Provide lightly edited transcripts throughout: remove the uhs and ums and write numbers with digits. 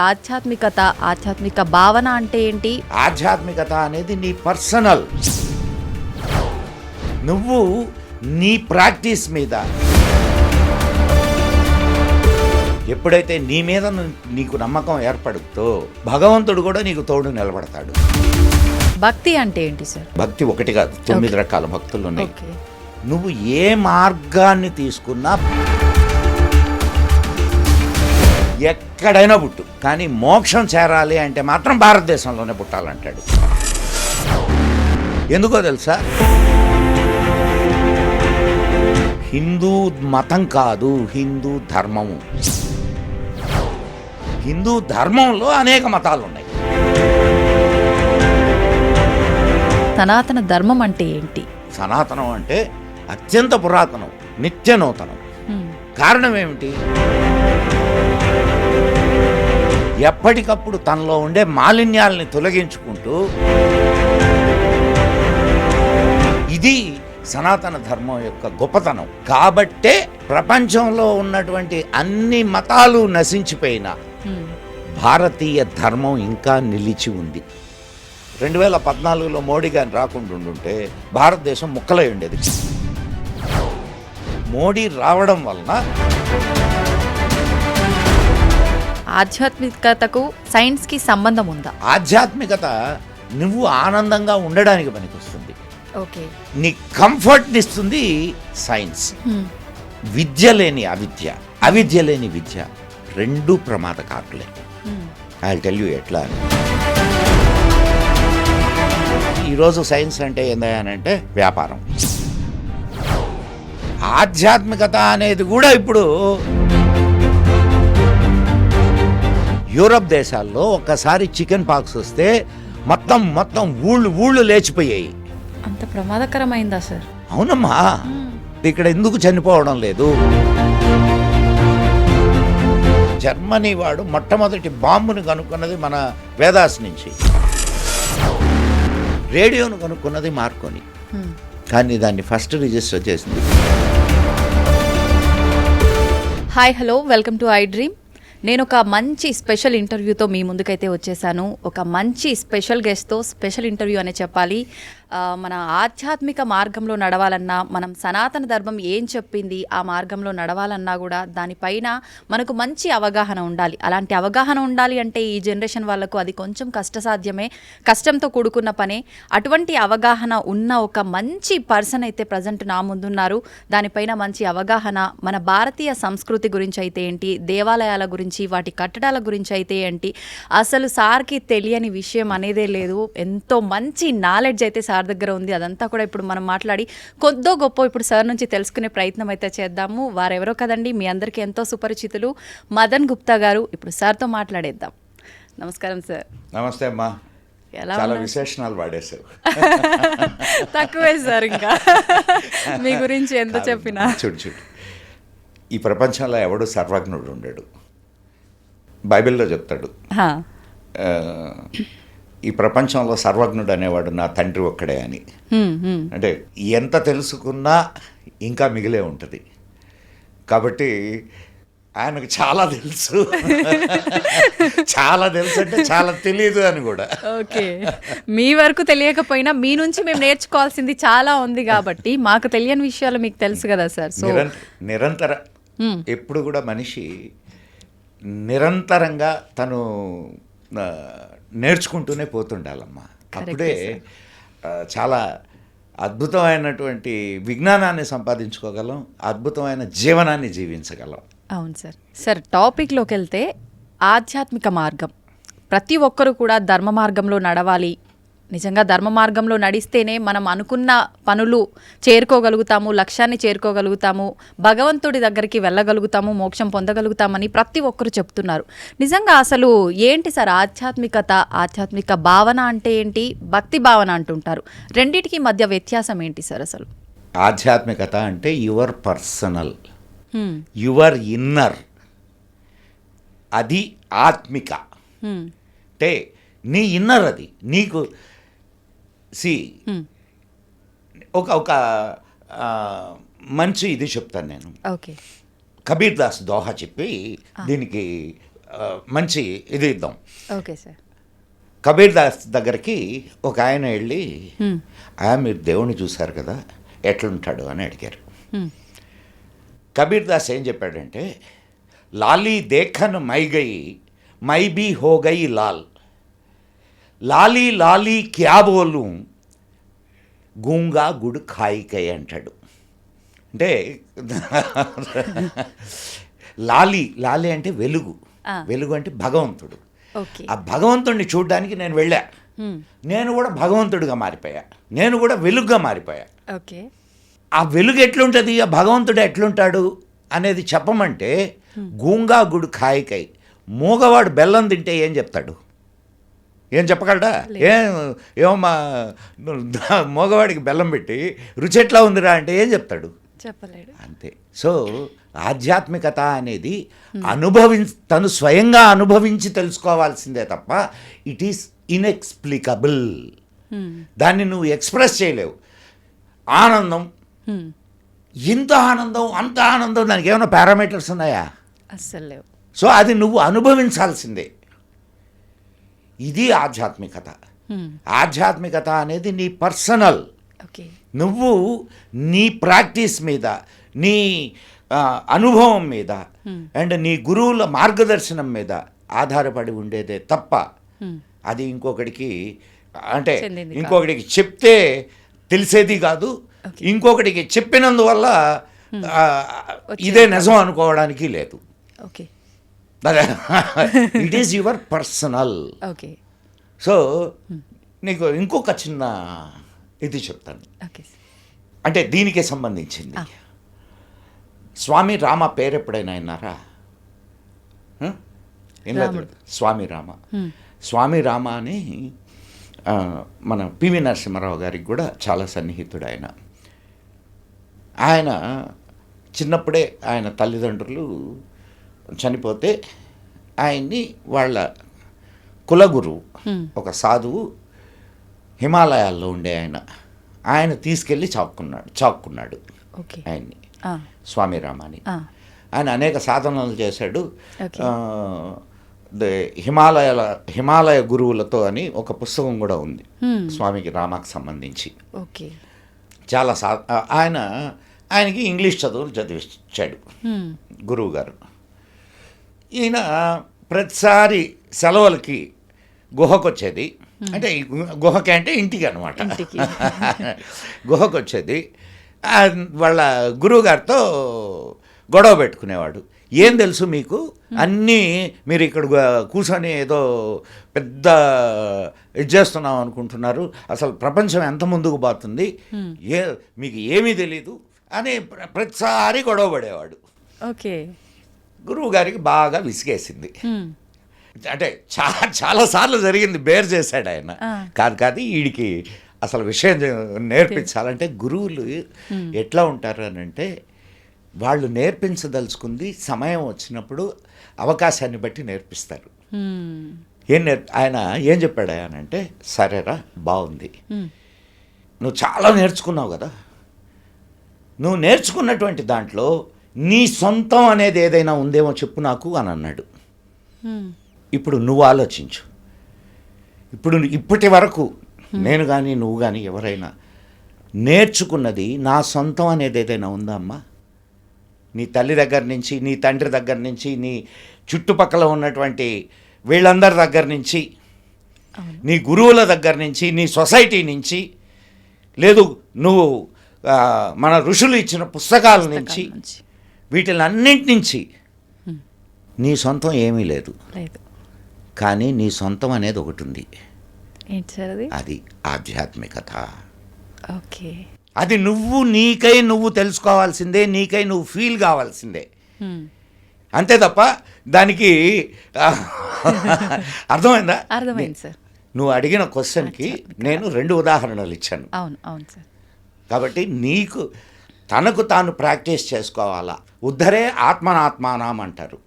ఆధ్యాత్మికత, ఆధ్యాత్మిక భావన అంటే ఏంటి? ఆధ్యాత్మికత అనేది నీ పర్సనల్, నువ్వు నీ ప్రాక్టీస్ మీద ఎప్పుడైతే నీ మీద నీకు నమ్మకం ఏర్పడుతో భగవంతుడు కూడా నీకు తోడు నిలబడతాడు. భక్తి అంటే ఏంటి సార్? భక్తి ఒకటి కాదు, 9 రకాల భక్తులు ఉన్నాయి. ఓకే. నువ్వు ఏ మార్గాన్ని తీసుకున్నా ఎక్కడైనా పుట్టు, కానీ మోక్షం చేరాలి అంటే మాత్రం భారతదేశంలోనే పుట్టాలంటాడు. ఎందుకో తెలుసా? హిందూ మతం కాదు, హిందూ ధర్మము. హిందూ ధర్మంలో అనేక మతాలు ఉన్నాయి. సనాతన ధర్మం అంటే ఏంటి? సనాతనం అంటే అత్యంత పురాతనం, నిత్య నూతనం. కారణం ఏమిటి? ఎప్పటికప్పుడు తనలో ఉండే మాలిన్యాలని తొలగించుకుంటూ, ఇది సనాతన ధర్మం యొక్క గొప్పతనం. కాబట్టే ప్రపంచంలో ఉన్నటువంటి అన్ని మతాలు నశించిపోయినా భారతీయ ధర్మం ఇంకా నిలిచి ఉంది. 2014లో మోడీ గారిని రాకుండా ఉండుంటే భారతదేశం ముక్కలై ఉండేది. మోడీ రావడం వలన ఆధ్యాత్మికతకు సైన్స్ కి సంబంధం ఉందా? ఆధ్యాత్మికత నువ్వు ఆనందంగా ఉండడానికి పనికొస్తుంది. ఓకే. నీ కంఫర్ట్ని ఇస్తుంది సైన్స్. విద్య లేని అవిద్య, అవిద్య లేని విద్య రెండూ ప్రమాదకారులే. ఐ టెల్ యూ ఎట్లా అని. ఈరోజు సైన్స్ అంటే ఏందనంటే వ్యాపారం. ఆధ్యాత్మికత అనేది కూడా ఇప్పుడు యూరప్ దేశాల్లో ఒక్కసారి చికెన్ పాక్స్ వస్తే మొత్తం ఊళ్ళు లేచిపోయాయి. అంత ప్రమాదకరమైందా సార్? అవునమ్మా. ఇక్కడ ఎందుకు చనిపోవడం లేదు? జర్మనీ వాడు మొట్టమొదటి బాంబుని కనుక్కున్నది మన వేదాస్ నుంచి, రేడియోను కనుక్కున్నది మార్కోని, కానీ దాన్ని ఫస్ట్ రిజిస్టర్ చేసింది. Hi, hello, welcome to I dream. నేను ఒక మంచి స్పెషల్ ఇంటర్వ్యూతో మీ ముందుకైతే వచ్చేసాను. ఒక మంచి స్పెషల్ గెస్ట్తో స్పెషల్ ఇంటర్వ్యూ అనే చెప్పాలి. మన ఆధ్యాత్మిక మార్గంలో నడవాలన్నా, మనం సనాతన ధర్మం ఏం చెప్పింది ఆ మార్గంలో నడవాలన్నా కూడా దానిపైన మనకు మంచి అవగాహన ఉండాలి. అలాంటి అవగాహన ఉండాలి అంటే ఈ జనరేషన్ వాళ్ళకు అది కొంచెం కష్టసాధ్యమే, కష్టంతో కూడుకున్న పనే. అటువంటి అవగాహన ఉన్న ఒక మంచి పర్సన్ అయితే ప్రజెంట్ నా ముందున్నారు. దానిపైన మంచి అవగాహన, మన భారతీయ సంస్కృతి గురించి అయితే ఏంటి, దేవాలయాల గురించి, వాటి కట్టడాల గురించి అయితే ఏంటి, అసలు సార్కి తెలియని విషయం అనేదే లేదు. ఎంతో మంచి నాలెడ్జ్ అయితే సార్ దగ్గర ఉంది. అదంతా కూడా ఇప్పుడు మనం మాట్లాడి కొద్దో గొప్ప ఇప్పుడు సార్ నుంచి తెలుసుకునే ప్రయత్నం అయితే చేద్దాము. వారెవరో కదండి, మీ అందరికీ ఎంతో సుపరిచితులు, మదన్ గుప్తా గారు. ఇప్పుడు సార్తో మాట్లాడేద్దాం. నమస్కారం సార్. నమస్తే అమ్మా. ఎలా చాలా విశేషణాలు వాడేశారు. తక్కువే సార్, ఇంకా మీ గురించి ఎంత చెప్పినా. చూడు, ఈ ప్రపంచంలో ఎవడు సర్వజ్ఞుడు ఉండడు. బైబిల్లో చెప్తాడు, ఈ ప్రపంచంలో సర్వజ్ఞుడు అనేవాడు నా తండ్రి ఒక్కడే అని. అంటే ఎంత తెలుసుకున్నా ఇంకా మిగిలే ఉంటుంది. కాబట్టి ఆయనకు చాలా తెలుసు. చాలా తెలుసు అంటే చాలా తెలియదు అని కూడా. ఓకే. మీ వరకు తెలియకపోయినా మీ నుంచి మేము నేర్చుకోవాల్సింది చాలా ఉంది కాబట్టి మాకు తెలియని విషయాలు మీకు తెలుసు కదా సార్. సో నిరంతర ఎప్పుడు కూడా మనిషి నిరంతరంగా తను నేర్చుకుంటూనే పోతుండాలమ్మా. అప్పుడే చాలా అద్భుతమైనటువంటి విజ్ఞానాన్ని సంపాదించుకోగలం, అద్భుతమైన జీవనాన్ని జీవించగలం. అవును సార్. సార్, టాపిక్లోకి వెళ్తే ఆధ్యాత్మిక మార్గం, ప్రతి ఒక్కరూ కూడా ధర్మ మార్గంలో నడవాలి. నిజంగా ధర్మ మార్గంలో నడిస్తేనే మనం అనుకున్న పనులు చేరుకోగలుగుతాము, లక్ష్యాన్ని చేరుకోగలుగుతాము, భగవంతుడి దగ్గరికి వెళ్ళగలుగుతాము, మోక్షం పొందగలుగుతామని ప్రతి ఒక్కరు చెప్తున్నారు. నిజంగా అసలు ఏంటి సార్ ఆధ్యాత్మికత, ఆధ్యాత్మిక భావన అంటే ఏంటి, భక్తి భావన అంటుంటారు, రెండిటికి మధ్య వ్యత్యాసం ఏంటి సార్ అసలు? ఆధ్యాత్మికత అంటే యువర్ పర్సనల్, యువర్ ఇన్నర్, అది ఆత్మిక. అంటే నీ ఇన్నర్, అది నీకు ఒక మంచి ఇది చెప్తాను నేను. ఓకే. కబీర్ దాస్ దోహా చెప్పి దీనికి మంచి ఇది ఇద్దాం. Okay sir. కబీర్ దాస్ దగ్గరికి ఒక ఆయన వెళ్ళి, మీరు దేవుణ్ణి చూశారు కదా, ఎట్లుంటాడు అని అడిగారు. కబీర్ దాస్ ఏం చెప్పాడంటే, లాలీ దేఖన్ మై గై మై బీ హో గై లాల్, లాలీ లాలీ క్యా బోలు గూంగా గుడ్ ఖాయికై అంటాడు. అంటే లాలీ లాలీ అంటే వెలుగు, వెలుగు అంటే భగవంతుడు. ఆ భగవంతుడిని చూడడానికి నేను వెళ్ళా, నేను కూడా భగవంతుడిగా మారిపోయా, నేను కూడా వెలుగుగా మారిపోయా. ఓకే. ఆ వెలుగు ఎట్లుంటుంది, ఆ భగవంతుడు ఎట్లుంటాడు అనేది చెప్పమంటే, గూంగా గుడు ఖాయికై, మూగవాడు బెల్లం తింటే ఏం చెప్తాడు, ఏం చెప్పగలడా? ఏమమ్మా మగవాడికి బెల్లం పెట్టి రుచి ఎట్లా ఉందిరా అంటే ఏం చెప్తాడు? చెప్పలేడు. అంతే. సో ఆధ్యాత్మికత అనేది తను స్వయంగా అనుభవించి తెలుసుకోవాల్సిందే తప్ప ఇట్ ఈస్ ఇన్ఎక్స్ప్లికబుల్. దాన్ని నువ్వు ఎక్స్ప్రెస్ చేయలేవు. ఆనందం, ఇంత ఆనందం అంత ఆనందం, దానికి ఏమైనా పారామీటర్స్ ఉన్నాయా? అస్సలు లేవు. సో అది నువ్వు అనుభవించాల్సిందే. ఇది ఆధ్యాత్మికత. ఆధ్యాత్మికత అనేది నీ పర్సనల్. నువ్వు నీ ప్రాక్టీస్ మీద, నీ అనుభవం మీద అండ్ నీ గురువుల మార్గదర్శనం మీద ఆధారపడి ఉండేదే తప్ప అది ఇంకొకటికి అంటే ఇంకొకటికి చెప్తే తెలిసేది కాదు, ఇంకొకటికి చెప్పినందువల్ల ఇదే నిజం అనుకోవడానికి లేదు. Okay. It is your personal. Okay. So నీకు ఇంకొక చిన్న ఇది చెప్తాను, అంటే దీనికే సంబంధించింది. స్వామి రామ పేరు ఎప్పుడైనా విన్నారా? స్వామి రామ. స్వామి రామ అని మన పివి నరసింహారావు గారికి కూడా చాలా సన్నిహితుడు ఆయన. ఆయన చిన్నప్పుడే ఆయన తల్లిదండ్రులు చనిపోతే ఆయన్ని వాళ్ళ కులగురు ఒక సాధువు హిమాలయాల్లో ఉండే ఆయన తీసుకెళ్ళి చాక్కున్నాడు ఆయన్ని, స్వామి రామాని. ఆయన అనేక సాధనలు చేశాడు. హిమాలయ గురువులతో అని ఒక పుస్తకం కూడా ఉంది స్వామికి రామాకు సంబంధించి. చాలా ఆయనకి ఇంగ్లీష్ చదువులు చదివించాడు గురువు గారు. ఈయన ప్రతిసారి సెలవులకి గుహకు వచ్చేది, అంటే గుహకి అంటే ఇంటికి అనమాట, గుహకు వచ్చేది. వాళ్ళ గురువుగారితో గొడవ పెట్టుకునేవాడు. ఏం తెలుసు మీకు, అన్నీ మీరు ఇక్కడ కూర్చొని ఏదో పెద్ద ఇది చేస్తున్నాం అనుకుంటున్నారు, అసలు ప్రపంచం ఎంత ముందుకు పోతుంది, మీకు ఏమీ తెలీదు అని ప్రతిసారి గొడవ పడేవాడు. ఓకే. గురువు గారికి బాగా విసిగేసింది. అంటే చాలాసార్లు జరిగింది, బేర్ చేశాడు ఆయన. కాదు వీడికి అసలు విషయం నేర్పించాలంటే గురువులు ఎట్లా ఉంటారు అని అంటే, వాళ్ళు నేర్పించదలుచుకుంది సమయం వచ్చినప్పుడు అవకాశాన్ని బట్టి నేర్పిస్తారు. ఆయన ఏం చెప్పాడు అని అంటే, సరేరా బాగుంది, నువ్వు చాలా నేర్చుకున్నావు కదా, నువ్వు నేర్చుకున్నటువంటి దాంట్లో నీ సొంతం అనేది ఏదైనా ఉందేమో చెప్పు నాకు అని అన్నాడు. ఇప్పుడు నువ్వు ఆలోచించు, ఇప్పటి వరకు నేను కానీ నువ్వు కానీ ఎవరైనా నేర్చుకున్నది నా సొంతం అనేది ఏదైనా ఉందా అమ్మా? నీ తల్లి దగ్గర నుంచి, నీ తండ్రి దగ్గర నుంచి, నీ చుట్టుపక్కల ఉన్నటువంటి వీళ్ళందరి దగ్గర నుంచి, నీ గురువుల దగ్గర నుంచి, నీ సొసైటీ నుంచి, లేదు నువ్వు మన ఋషులు ఇచ్చిన పుస్తకాల నుంచి, వీటిలన్నింటి నుంచి నీ సొంతం ఏమీ లేదు. కానీ నీ సొంతం అనేది ఒకటి ఉంది, అది ఆధ్యాత్మికత. ఓకే. అది నీకై నువ్వు తెలుసుకోవాల్సిందే, నీకై నువ్వు ఫీల్ కావాల్సిందే, అంతే తప్ప దానికి అర్థమైందా? అర్థమైంది సార్. నువ్వు అడిగిన క్వశ్చన్కి నేను 2 ఉదాహరణలు ఇచ్చాను. అవును సార్. కాబట్టి నీకు తనకు తాను ప్రాక్టీస్ చేసుకోవాలా. ఉద్ధరే ఆత్మనాత్మానం అంటారు,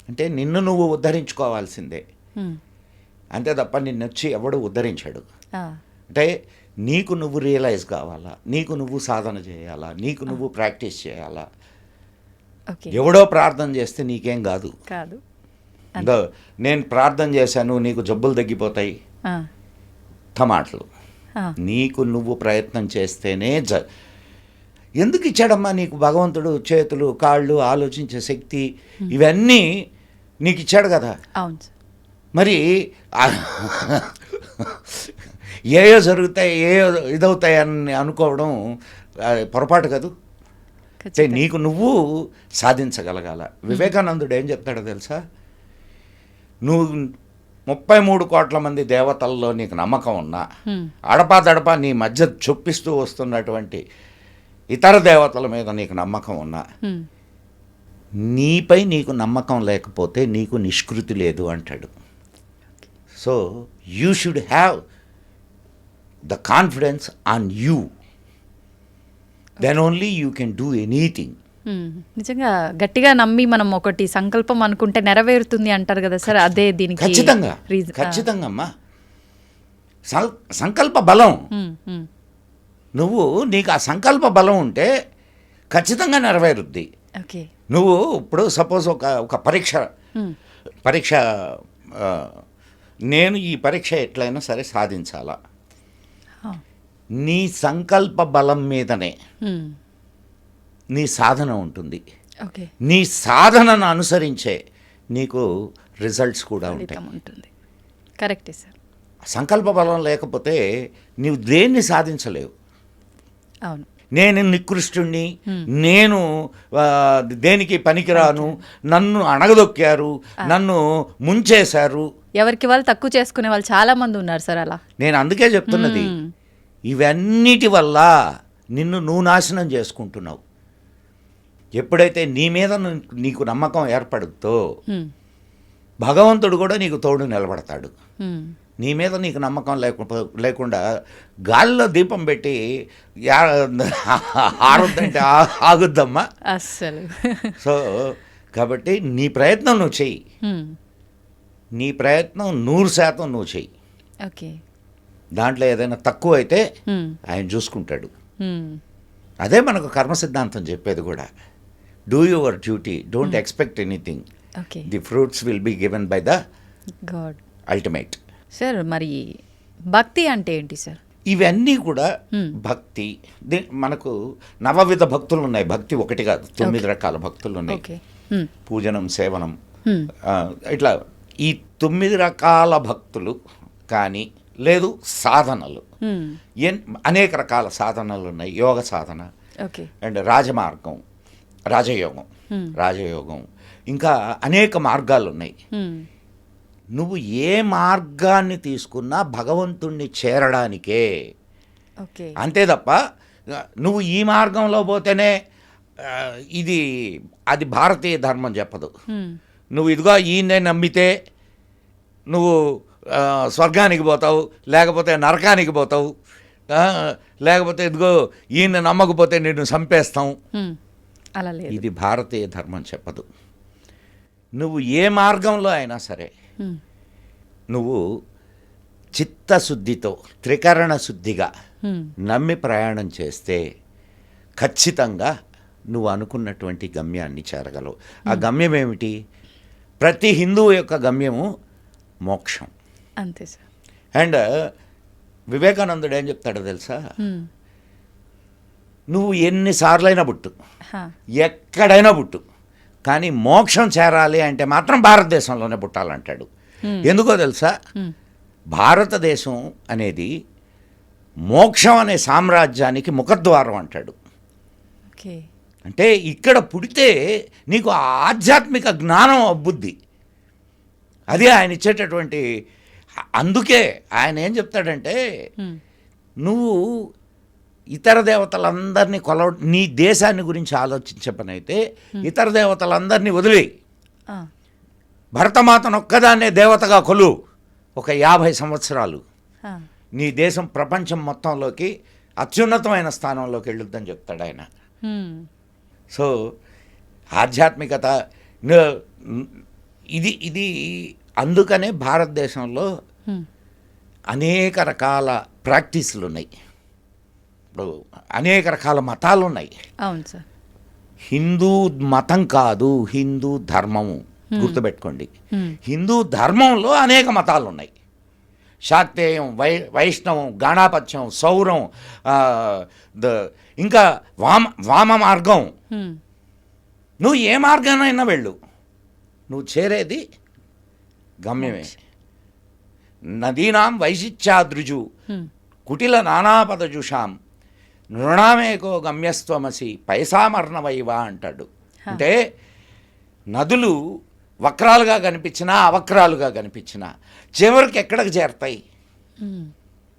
అంటే నిన్ను నువ్వు ఉద్ధరించుకోవాల్సిందే, అంతే తప్ప నిన్నొచ్చి ఎవడు ఉద్ధరించాడు. అంటే నీకు నువ్వు రియలైజ్ కావాలా, నీకు నువ్వు సాధన చేయాలా, నీకు నువ్వు ప్రాక్టీస్ చేయాలా. ఎవడో ప్రార్థన చేస్తే నీకేం కాదు. నేను ప్రార్థన చేశాను నీకు జబ్బులు తగ్గిపోతాయి, ఆ, టమాటలు. ఆ, నీకు నువ్వు ప్రయత్నం చేస్తేనే ఎందుకు ఇచ్చాడమ్మా నీకు భగవంతుడు చేతులు కాళ్ళు ఆలోచించే శక్తి ఇవన్నీ నీకు ఇచ్చాడు కదా. అవును సార్. మరి ఏయో జరుగుతాయి ఏయో ఇదవుతాయి అని అనుకోవడం పొరపాటు కాదు. ఖచ్చితంగా. నీకు నువ్వు సాధించగలగాల. వివేకానందుడు ఏం చెప్తాడో తెలుసా, నువ్వు 33 కోట్ల మంది దేవతల్లో నీకు నమ్మకం ఉన్నా అడపాదడపా నీ మధ్య చొప్పిస్తూ వస్తున్నటువంటి ఇతర దేవతల మీద నీకు నమ్మకం ఉన్నా నీపై నీకు నమ్మకం లేకపోతే నీకు నిష్కృతి లేదు అంటాడు. So you should have the confidence on you, then only you can do anything. నిజంగా గట్టిగా నమ్మి మనం ఒకటి సంకల్పం అనుకుంటే నెరవేరుతుంది అంటారు కదా సార్, అదే దీనికి ఖచ్చితంగా reason. ఖచ్చితంగా అమ్మా. సంకల్ప బలం, నువ్వు నీకు ఆ సంకల్ప బలం ఉంటే ఖచ్చితంగా నెరవేరుద్ది. ఓకే. నువ్వు ఇప్పుడు సపోజ్ ఒక పరీక్ష నేను ఈ పరీక్ష ఎట్లయినా సరే సాధించాలా, నీ సంకల్ప బలం మీదనే నీ సాధన ఉంటుంది. ఓకే. నీ సాధనను అనుసరించే నీకు రిజల్ట్స్ కూడా ఉంటాయి. ఉంటుంది. కరెక్టే సార్. సంకల్ప బలం లేకపోతే నీవు దేన్ని సాధించలేవు. అవును. నేను నికృష్టుణ్ణి, నేను దేనికి పనికిరాను, నన్ను అణగదొక్కారు, నన్ను ముంచేశారు, ఎవరికి వాళ్ళు తక్కువ చేసుకునే వాళ్ళు చాలా మంది ఉన్నారు సార్ అలా. నేను అందుకే చెప్తున్నది, ఇవన్నిటి వల్ల నిన్ను నువ్వు నాశనం చేసుకుంటున్నావు. ఎప్పుడైతే నీ మీద నీకు నమ్మకం ఏర్పడుతో భగవంతుడు కూడా నీకు తోడు నిలబడతాడు. నీ మీద నీకు నమ్మకం లేకుండా గాలిలో దీపం పెట్టి ఆడొద్దంటే ఆగుద్దమ్మా అస్సలు. సో కాబట్టి నీ ప్రయత్నం నువ్వు చెయ్యి, నీ ప్రయత్నం 100% నువ్వు చెయ్యి. ఓకే. దాంట్లో ఏదైనా తక్కువ అయితే ఆయన చూసుకుంటాడు. అదే మనకు కర్మ సిద్ధాంతం చెప్పేది కూడా. Do your duty, don't expect anything, okay. The fruits will be given by the God ultimate. Sir మరి భక్తి అంటే ఏంటి సార్? ఇవన్నీ కూడా భక్తి. మనకు నవవిధ భక్తులు ఉన్నాయి. భక్తి ఒకటి కాదు, 9 రకాల భక్తులు ఉన్నాయి. పూజనం, సేవనం, ఇట్లా ఈ 9 రకాల భక్తులు కానీ లేదు సాధనలు, అనేక రకాల సాధనలు ఉన్నాయి. యోగ సాధన, ఓకే, అండ్ రాజమార్గం, రాజయోగం, ఇంకా అనేక మార్గాలు ఉన్నాయి. నువ్వు ఏ మార్గాన్ని తీసుకున్నా భగవంతుణ్ణి చేరడానికే, ఓకే. అంతే తప్ప నువ్వు ఈ మార్గంలో పోతేనే అది భారతీయ ధర్మం చెప్పదు. నువ్వు ఇదిగో ఈయన్నే నమ్మితే నువ్వు స్వర్గానికి పోతావు, లేకపోతే నరకానికి పోతావు, లేకపోతే ఇదిగో ఈయన నమ్మకపోతే నిన్ను చంపేస్తాం, అలా లేదు. ఇది భారతీయ ధర్మం చెప్పదు. నువ్వు ఏ మార్గంలో అయినా సరే నువ్వు చిత్తశుద్ధితో, త్రికరణ శుద్ధిగా నమ్మి ప్రయాణం చేస్తే ఖచ్చితంగా నువ్వు అనుకున్నటువంటి గమ్యాన్ని చేరగలవు. ఆ గమ్యం ఏమిటి? ప్రతి హిందువు యొక్క గమ్యము మోక్షం. అంతే సార్. అండ్ వివేకానందుడు ఏం చెప్తాడో తెలుసా, నువ్వు ఎన్నిసార్లైనా పుట్టు, ఎక్కడైనా పుట్టు, కానీ మోక్షం చేరాలి అంటే మాత్రం భారతదేశంలోనే పుట్టాలంటాడు. ఎందుకో తెలుసా, భారతదేశం అనేది మోక్షం అనే సామ్రాజ్యానికి ముఖద్వారం అంటాడు. ఓకే. అంటే ఇక్కడ పుడితే నీకు ఆధ్యాత్మిక జ్ఞానం అబ్బుద్ది. అది ఆయన ఇచ్చేటటువంటి. అందుకే ఆయన ఏం చెప్తాడంటే, నువ్వు ఇతర దేవతలందరినీ నీ దేశాన్ని గురించి ఆలోచించే పని అయితే ఇతర దేవతలందరినీ వదిలేయి, భరతమాతను ఒక్కదాన్నే దేవతగా కొలు, ఒక 50 సంవత్సరాలు నీ దేశం ప్రపంచం మొత్తంలోకి అత్యున్నతమైన స్థానంలోకి వెళ్ళొద్దని చెప్తాడు ఆయన. సో ఆధ్యాత్మికత ఇది అందుకనే భారతదేశంలో అనేక రకాల ప్రాక్టీసులు ఉన్నాయి. ఇప్పుడు అనేక రకాల మతాలు ఉన్నాయి. అవును సార్. హిందూ మతం కాదు, హిందూ ధర్మము. గుర్తుపెట్టుకోండి. హిందూ ధర్మంలో అనేక మతాలు ఉన్నాయి. శాక్తేయం, వైష్ణవం, గాణాపత్యం, సౌరం, ఇంకా వామ మార్గం. నువ్వు ఏ మార్గానైనా వెళ్ళు, నువ్వు చేరేది గమ్యమే. నదీనాం వైశిత్యాదృజు కుటిల నానాపదజుషాం నృణామేకో గమ్యస్త్వమసి పైసామర్ణవైవా అంటాడు. అంటే నదులు వక్రాలుగా కనిపించినా అవక్రాలుగా కనిపించినా చివరికి ఎక్కడికి చేరతాయి?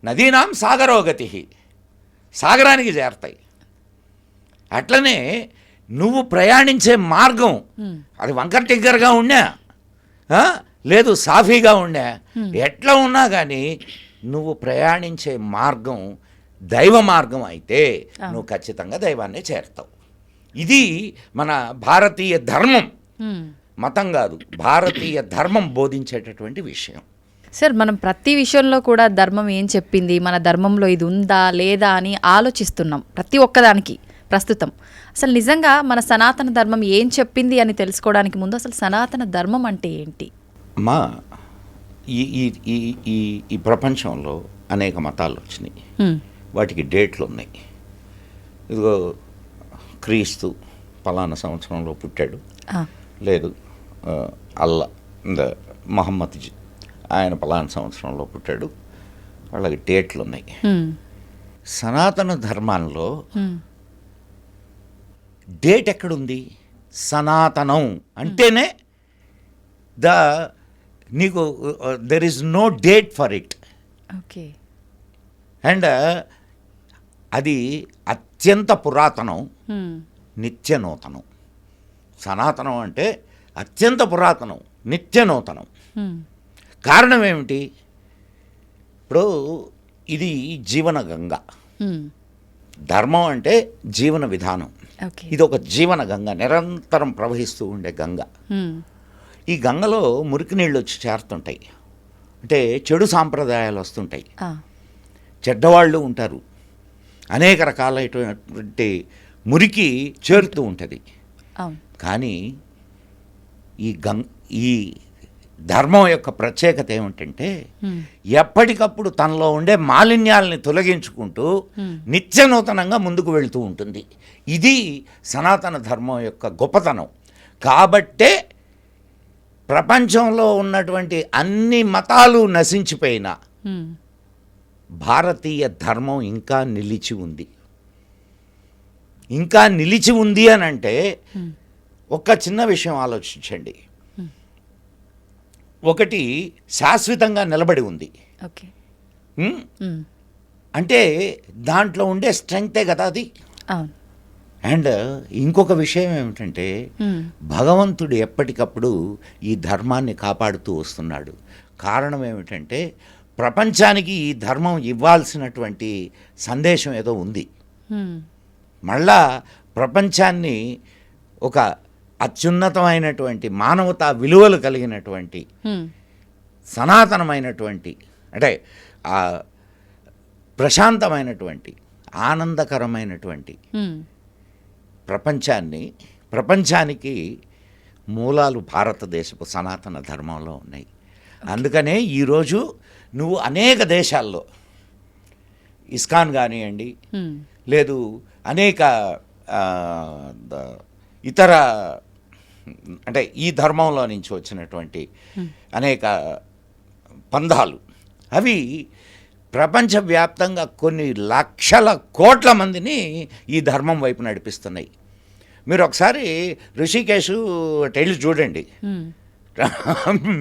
నదీనాం సాగరోగతి, సాగరానికి చేరతాయి. అట్లనే నువ్వు ప్రయాణించే మార్గం అది వంకర టిగ్గరగా ఉన్నా లేదు సాఫీగా ఉన్నా, ఎట్లా ఉన్నా కానీ నువ్వు ప్రయాణించే మార్గం దైవ మార్గం అయితే నువ్వు ఖచ్చితంగా దైవాన్ని చేరుతావు. ఇది మన భారతీయ ధర్మం, మతం కాదు, భారతీయ ధర్మం బోధించేటటువంటి విషయం. సార్, మనం ప్రతి విషయంలో కూడా ధర్మం ఏం చెప్పింది, మన ధర్మంలో ఇది ఉందా లేదా అని ఆలోచిస్తున్నాం ప్రతి ఒక్కదానికి ప్రస్తుతం. అసలు నిజంగా మన సనాతన ధర్మం ఏం చెప్పింది అని తెలుసుకోవడానికి ముందు అసలు సనాతన ధర్మం అంటే ఏంటి? మా ఈ ఈ ఈ ఈ ప్రపంచంలో అనేక మతాలు వచ్చినాయి, వాటికి డేట్లు ఉన్నాయి. ఇదిగో క్రీస్తు పలానా సంవత్సరంలో పుట్టాడు, లేదు మహమ్మద్ ఆయన పలానా సంవత్సరంలో పుట్టాడు, వాళ్ళకి డేట్లు ఉన్నాయి. సనాతన ధర్మాల్లో డేట్ ఎక్కడుంది? సనాతనం అంటేనే నీకు there is no date for it. Okay. And అది అత్యంత పురాతనం, నిత్య నూతనం. సనాతనం అంటే అత్యంత పురాతనం, నిత్య నూతనం. కారణం ఏమిటి? ఇప్పుడు ఇది జీవన గంగ. ధర్మం అంటే జీవన విధానం. ఇది ఒక జీవన గంగ, నిరంతరం ప్రవహిస్తూ ఉండే గంగ. ఈ గంగలో మురికి నీళ్ళు వచ్చి చేరుతుంటాయి, అంటే చెడు సాంప్రదాయాలు వస్తుంటాయి, చెడ్డవాళ్ళు ఉంటారు, అనేక రకాలైనటువంటి మురికి చేరుతూ ఉంటుంది. కానీ ఈ ధర్మం యొక్క ప్రత్యేకత ఏమిటంటే ఎప్పటికప్పుడు తనలో ఉండే మాలిన్యాలని తొలగించుకుంటూ నిత్య నూతనంగా ముందుకు వెళుతూ ఉంటుంది. ఇది సనాతన ధర్మం యొక్క గొప్పతనం. కాబట్టే ప్రపంచంలో ఉన్నటువంటి అన్ని మతాలు నశించిపోయినా భారతీయ ధర్మం ఇంకా నిలిచి ఉంది. ఇంకా నిలిచి ఉంది అని అంటే ఒక చిన్న విషయం ఆలోచించండి. ఒకటి శాశ్వతంగా నిలబడి ఉంది అంటే దాంట్లో ఉండే స్ట్రెంగ్తే కదా అది. అండ్ ఇంకొక విషయం ఏమిటంటే భగవంతుడు ఎప్పటికప్పుడు ఈ ధర్మాన్ని కాపాడుతూ వస్తున్నాడు. కారణం ఏమిటంటే ప్రపంచానికి ఈ ధర్మం ఇవ్వాల్సినటువంటి సందేశం ఏదో ఉంది. మళ్ళా ప్రపంచాన్ని ఒక అత్యున్నతమైనటువంటి మానవతా విలువలు కలిగినటువంటి సనాతనమైనటువంటి అంటే ప్రశాంతమైనటువంటి ఆనందకరమైనటువంటి ప్రపంచానికి మూలాలు భారతదేశపు సనాతన ధర్మంలో ఉన్నాయి. అందుకనే ఈరోజు నువ్వు అనేక దేశాల్లో ఇస్కాన్ కానివ్వండి, లేదు అనేక ఇతర అంటే ఈ ధర్మంలో నుంచి వచ్చినటువంటి అనేక పంథాలు అవి ప్రపంచవ్యాప్తంగా కొన్ని లక్షల కోట్ల మందిని ఈ ధర్మం వైపు నడిపిస్తున్నాయి. మీరు ఒకసారి ఋషికేశ్ వెళ్ళి చూడండి,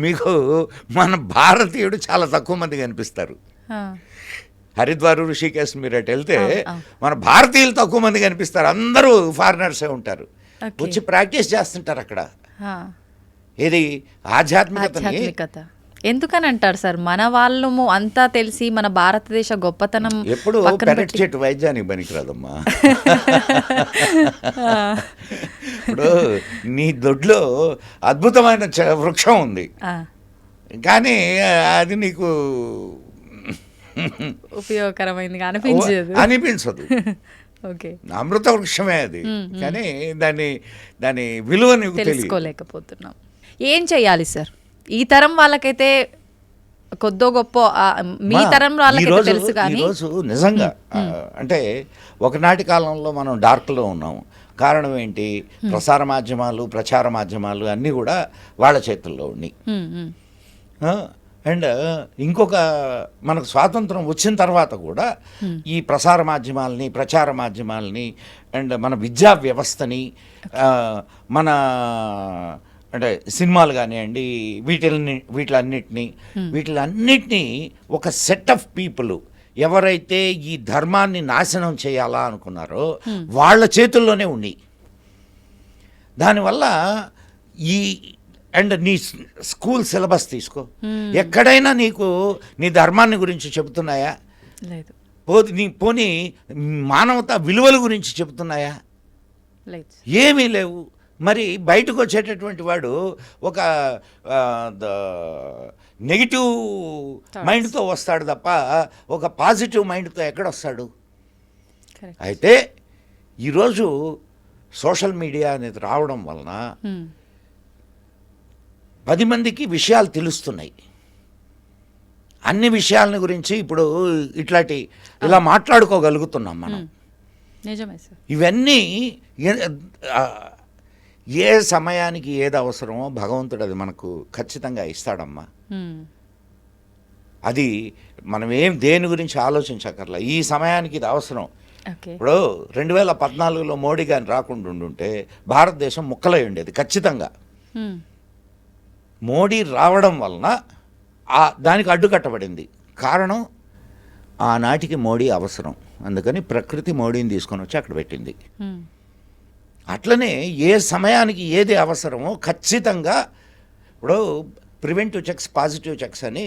మీకు మన భారతీయుడు చాలా తక్కువ మంది కనిపిస్తారు. హరిద్వార్ ఋషికేశ్ మీరు అటు వెళ్తే మన భారతీయులు తక్కువ మంది కనిపిస్తారు, అందరూ ఫారినర్సే ఉంటారు, వచ్చి ప్రాక్టీస్ చేస్తుంటారు అక్కడ. ఇది ఆధ్యాత్మికత. ఎందుకని అంటారు సార్? మన వాళ్ళము అంతా తెలిసి మన భారతదేశ గొప్పతనం ఎప్పుడు పెరటి చెట్టు వైద్యానికి పనికిరాదమ్మా. ఇప్పుడు నీ దొడ్లో అద్భుతమైన వృక్షం ఉంది, కానీ అది నీకు ఉపయోగకరమైంది అనిపించదు. అమృత వృక్షమే అది, కానీ దాని విలువ నీకు తెలుసుకోలేకపోతున్నాం. ఏం చెయ్యాలి సార్ ఈ తరం వాళ్ళకైతే కొద్దో గొప్ప మీ తరం వాళ్ళకైతే తెలుసు కానీ ఈరోజు నిజంగా అంటే ఒకనాటి కాలంలో మనం డార్క్లో ఉన్నాము. కారణం ఏంటి? ప్రసార మాధ్యమాలు, ప్రచార మాధ్యమాలు అన్నీ కూడా వాళ్ళ చేతుల్లో ఉన్నాయి. అండ్ ఇంకొక మనకు స్వాతంత్రం వచ్చిన తర్వాత కూడా ఈ ప్రసార మాధ్యమాలని, ప్రచార మాధ్యమాలని అండ్ మన విద్యా వ్యవస్థని, మన అంటే సినిమాలు కానివ్వండి, వీటిలన్నిటినీ ఒక సెట్ ఆఫ్ పీపుల్ ఎవరైతే ఈ ధర్మాన్ని నాశనం చేయాలా అనుకున్నారో వాళ్ళ చేతుల్లోనే ఉన్నాయి. దానివల్ల ఈ అండ్ నీ స్కూల్ సిలబస్ తీసుకో, ఎక్కడైనా నీకు నీ ధర్మాన్ని గురించి చెబుతున్నాయా? లేదు. పోనీ మానవతా విలువల గురించి చెబుతున్నాయా? లేదు, ఏమీ లేవు. మరి బయటకు వచ్చేటటువంటి వాడు ఒక నెగిటివ్ మైండ్తో వస్తాడు తప్ప ఒక పాజిటివ్ మైండ్తో ఎక్కడొస్తాడు? అయితే ఈరోజు సోషల్ మీడియా అనేది రావడం వలన 10 మందికి విషయాలు తెలుస్తున్నాయి. అన్ని విషయాలని గురించి ఇప్పుడు ఇలా మాట్లాడుకోగలుగుతున్నాం మనం. నిజమే సార్. ఇవన్నీ ఏ సమయానికి ఏది అవసరమో భగవంతుడు అది మనకు ఖచ్చితంగా ఇస్తాడమ్మా. అది మనం దేని గురించి ఆలోచించక్కర్లా. ఈ సమయానికి ఇది అవసరం. ఇప్పుడు 2014లో మోడీ గారిని రాకుండా ఉండుంటే భారతదేశం ముక్కలై ఉండేది ఖచ్చితంగా. మోడీ రావడం వలన దానికి అడ్డుకట్టబడింది. కారణం ఆనాటికి మోడీ అవసరం, అందుకని ప్రకృతి మోడీని తీసుకొని వచ్చి అక్కడ పెట్టింది. అట్లనే ఏ సమయానికి ఏది అవసరమో ఖచ్చితంగా ఇప్పుడు ప్రివెంటివ్ చెక్స్, పాజిటివ్ చెక్స్ అని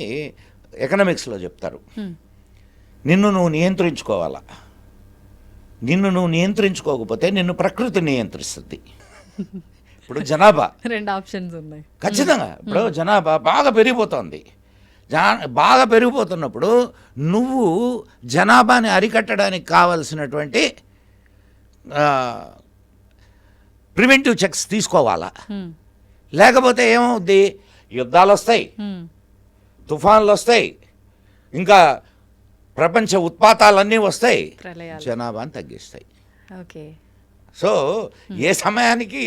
ఎకనామిక్స్లో చెప్తారు. నిన్ను నువ్వు నియంత్రించుకోవాలా. నిన్ను నువ్వు నియంత్రించుకోకపోతే నిన్ను ప్రకృతి నియంత్రిస్తుంది. ఇప్పుడు జనాభా 2 ఆప్షన్స్ ఉన్నాయి ఖచ్చితంగా. ఇప్పుడు జనాభా బాగా పెరిగిపోతుంది. బాగా పెరిగిపోతున్నప్పుడు నువ్వు జనాభాని అరికట్టడానికి కావలసినటువంటి ప్రివెంటివ్ చెక్స్ తీసుకోవాలా. లేకపోతే ఏమవుద్ది? యుద్ధాలు వస్తాయి, తుఫాన్లు వస్తాయి, ఇంకా ప్రపంచ ఉత్పాతాలన్నీ వస్తాయి, జనాభాని తగ్గిస్తాయి. ఓకే. సో ఏ సమయానికి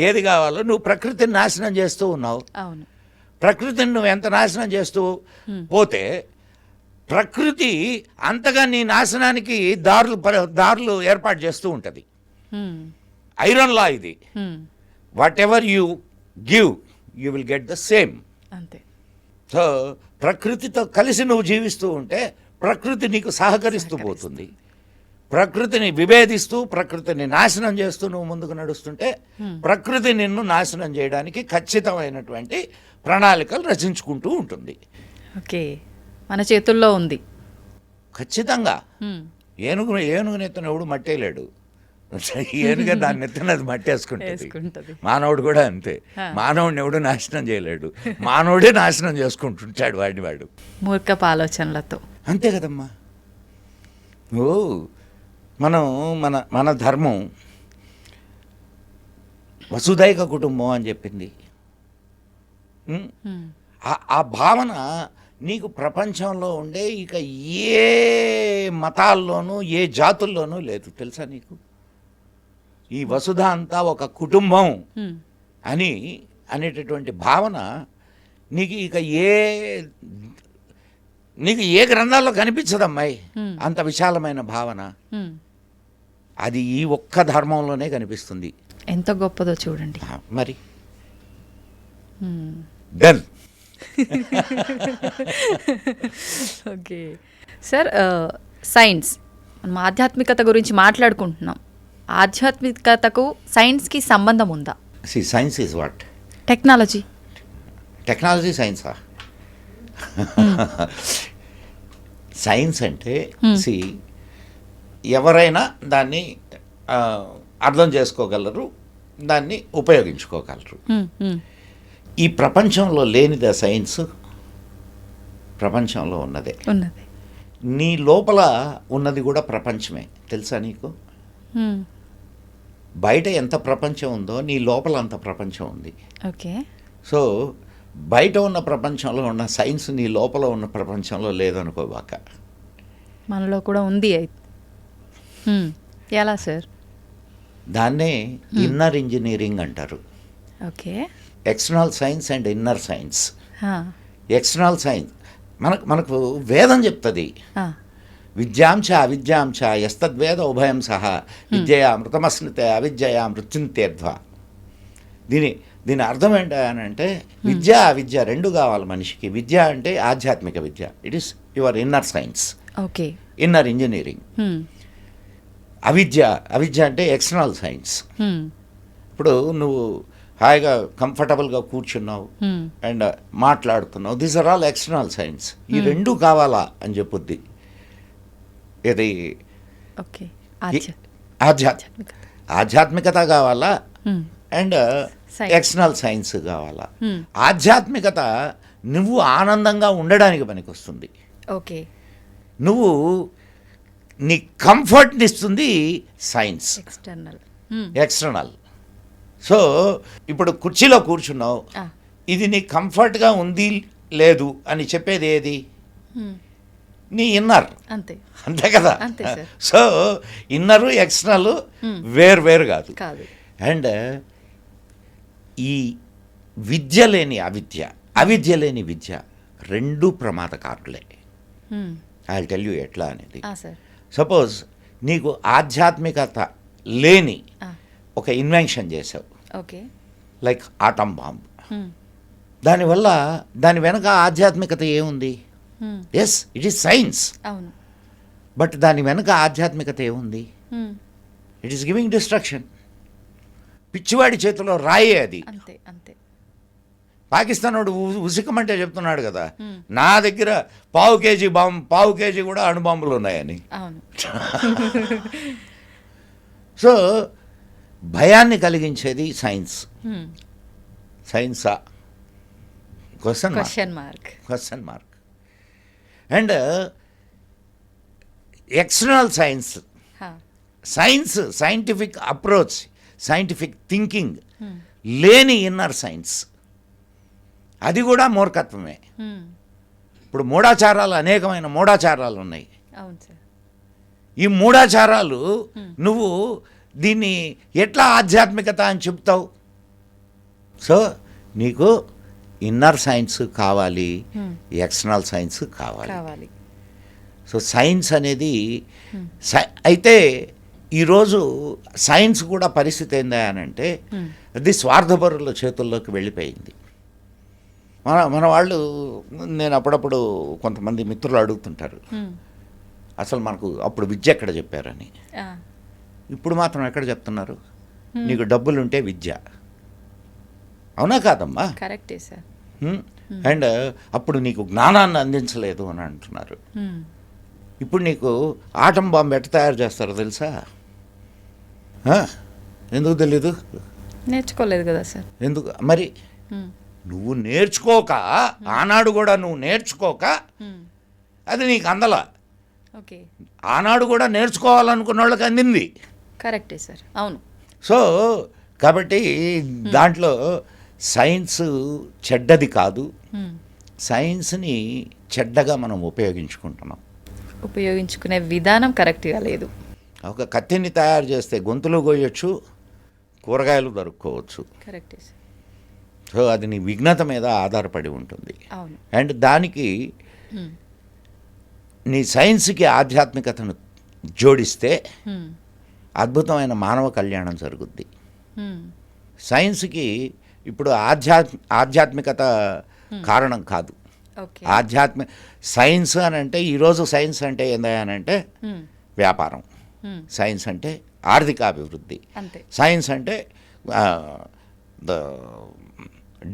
ఏది కావాలో నువ్వు ప్రకృతిని నాశనం చేస్తూ ఉన్నావు. అవును. ప్రకృతిని నువ్వు ఎంత నాశనం చేస్తూ పోతే ప్రకృతి అంతగా నీ నాశనానికి దారులు ఏర్పాటు చేస్తూ ఉంటుంది. ఐరన్ లా ఇది. What ever you give you will get the same. అంతే. సో ప్రకృతితో కలిసి నువ్వు జీవిస్తూ ఉంటే ప్రకృతి నీకు సహకరిస్తూ పోతుంది. ప్రకృతిని విభేదిస్తూ, ప్రకృతిని నాశనం చేస్తూ నువ్వు ముందుకు నడుస్తుంటే ప్రకృతి నిన్ను నాశనం చేయడానికి ఖచ్చితమైనటువంటి ప్రణాళికలు రచించుకుంటూ ఉంటుంది. ఓకే, మన చేతుల్లో ఉంది ఖచ్చితంగా. ఏనుగు నెత్తన ఎవడు మట్టేయలేడు. ఏనుగా దాన్ని నెత్తన అది మట్టేసుకుంటుంది. మానవుడు కూడా అంతే. మానవుడిని ఎవడు నాశనం చేయలేడు. మానవుడే నాశనం చేసుకుంటుంటాడు వాడు మూర్ఖపు ఆలోచనలతో. అంతే కదమ్మా. మనం మన ధర్మం వసుదైక కుటుంబం అని చెప్పింది. ఆ భావన నీకు ప్రపంచంలో ఉండే ఇక ఏ మతాల్లోనూ ఏ జాతుల్లోనూ లేదు తెలుసా నీకు? ఈ వసుధ అంతా ఒక కుటుంబం అనేటటువంటి భావన నీకు ఏ గ్రంథాల్లో కనిపించదమ్మాయి. అంత విశాలమైన భావన అది ఈ ఒక్క ధర్మంలోనే కనిపిస్తుంది. ఎంత గొప్పదో చూడండి మరి. డన్. ఓకే సార్, సైన్స్, మనం ఆధ్యాత్మికత గురించి మాట్లాడుకుంటున్నాం. ఆధ్యాత్మికతకు సైన్స్కి సంబంధం ఉందా? Science is what? Technology. Technology సైన్సా? సైన్స్ అంటే ఎవరైనా దాన్ని అర్థం చేసుకోగలరు, దాన్ని ఉపయోగించుకోగలరు. ఈ ప్రపంచంలో లేనిదా సైన్స్? ప్రపంచంలో ఉన్నదే. నీ లోపల ఉన్నది కూడా ప్రపంచమే తెలుసా నీకు? బయట ఎంత ప్రపంచం ఉందో నీ లోపల అంత ప్రపంచం ఉంది. ఓకే. సో బయట ఉన్న ప్రపంచంలో ఉన్న సైన్స్ నీ లోపల ఉన్న ప్రపంచంలో లేదనుకోబాక. మనలో కూడా ఉంది అయితే. ఎలా సార్? దాన్నే ఇన్నర్ ఇంజనీరింగ్ అంటారు. Okay. External science and inner science. External science మనకు వేదం చెప్తుంది, విద్యాంచ అవిద్యాంచ యస్తద్వేద ఉభయం సహా విద్యయా మృతమస్నుతే అవిద్యయా మృత్యుంతేర్ధ్వ. దీని అర్థం ఏంటంటే విద్య అవిద్య రెండు కావాలి మనిషికి. విద్య అంటే ఆధ్యాత్మిక విద్య, it is your inner science. Okay. Inner engineering. అవిద్య అంటే ఎక్స్టర్నల్ సైన్స్. ఇప్పుడు నువ్వు హాయిగా కంఫర్టబుల్గా కూర్చున్నావు అండ్ మాట్లాడుతున్నావు, these are all external science. ఈ రెండు కావాలా అని చెప్పుద్ది. ఇది ఆధ్యాత్మికత కావాలా అండ్ ఎక్స్టర్నల్ సైన్స్ కావాలా. ఆధ్యాత్మికత నువ్వు ఆనందంగా ఉండడానికి పనికొస్తుంది. ఓకే. నువ్వు నీ కంఫర్ట్ని ఇస్తుంది సైన్స్, ఎక్స్టర్నల్. సో ఇప్పుడు కుర్చీలో కూర్చున్నావు, ఇది నీ కంఫర్ట్గా ఉంది లేదు అని చెప్పేది ఏది? నీ ఇన్నర్. అంతే కదా. సో ఇన్నరు ఎక్స్టర్నల్ వేరు కాదు. అండ్ ఈ విద్య లేని అవిద్య లేని విద్య రెండు ప్రమాదకారులే. ఐ టెల్ యూ ఎట్లా అనేది. సపోజ్ నీకు ఆధ్యాత్మికత లేని ఒక ఇన్వెన్షన్ చేసావు, లైక్ ఆటం బాంబ్. దానివల్ల దాని వెనక ఆధ్యాత్మికత ఏముంది? Yes, it is science. But దాని వెనక ఆధ్యాత్మికత ఏముంది? It is giving destruction. పిచ్చివాడి చేతిలో రాయే అది. పాకిస్తాన్ వాడు ఉసికమంటే చెప్తున్నాడు కదా, నా దగ్గర పావు కేజీ కూడా అణుబాంబులు ఉన్నాయని. సో భయాన్ని కలిగించేది సైన్స్. సైన్సా? Question mark. And external science scientific approach, scientific thinking లేని ఇన్నర్ సైన్స్, అది కూడా మూర్ఖత్వమే. ఇప్పుడు అనేకమైన మూఢాచారాలు ఉన్నాయి. ఈ మూఢాచారాలు నువ్వు దీన్ని ఎట్లా ఆధ్యాత్మికత అని చెప్తావు? సో నీకు ఇన్నర్ సైన్స్ కావాలి, ఎక్స్టర్నల్ సైన్స్ కావాలి. సో సైన్స్ అనేది అయితే ఈరోజు సైన్స్ కూడా పరిస్థితి ఏందా అని అంటే అది స్వార్థపరుల చేతుల్లోకి వెళ్ళిపోయింది. మన వాళ్ళు, నేను అప్పుడప్పుడు కొంతమంది మిత్రులు అడుగుతుంటారు, అసలు మనకు అప్పుడు విద్య ఎక్కడ చెప్పారని. ఇప్పుడు మాత్రం ఎక్కడ చెప్తున్నారు? నీకు డబ్బులుంటే విద్య. అవునా కాదమ్మా? కరెక్టే సార్. అండ్ అప్పుడు నీకు జ్ఞానాన్ని అందించలేదు అని అంటున్నారు. ఇప్పుడు నీకు ఆటం బాంబు ఎట్ట తయారు చేస్తారో తెలుసా? ఎందుకు తెలీదు? నేర్చుకోలేదు కదా సార్. ఎందుకు మరి? నువ్వు నేర్చుకోక, ఆనాడు కూడా నువ్వు నేర్చుకోక అది నీకు అందల. ఆనాడు కూడా నేర్చుకోవాలనుకున్న వాళ్ళకి అందింది. కరెక్టే సార్. అవును. సో కాబట్టి దాంట్లో సైన్స్ చెడ్డది కాదు. సైన్స్ని చెడ్డగా మనం ఉపయోగించుకునే విధానం కరెక్ట్గా లేదు. ఒక కత్తిని తయారు చేస్తే గొంతులు కోయొచ్చు, కూరగాయలు దొరుక్కోవచ్చు. కరెక్టే సార్. సో అది నీ విఘ్నత మీద ఆధారపడి ఉంటుంది. అండ్ దానికి నీ సైన్స్కి ఆధ్యాత్మికతను జోడిస్తే అద్భుతమైన మానవ కళ్యాణం జరుగుద్ది. సైన్స్కి ఇప్పుడు ఆధ్యాత్మికత కారణం కాదు. సైన్స్ అని అంటే ఈరోజు సైన్స్ అంటే ఏందనంటే వ్యాపారం, సైన్స్ అంటే ఆర్థికాభివృద్ధి, సైన్స్ అంటే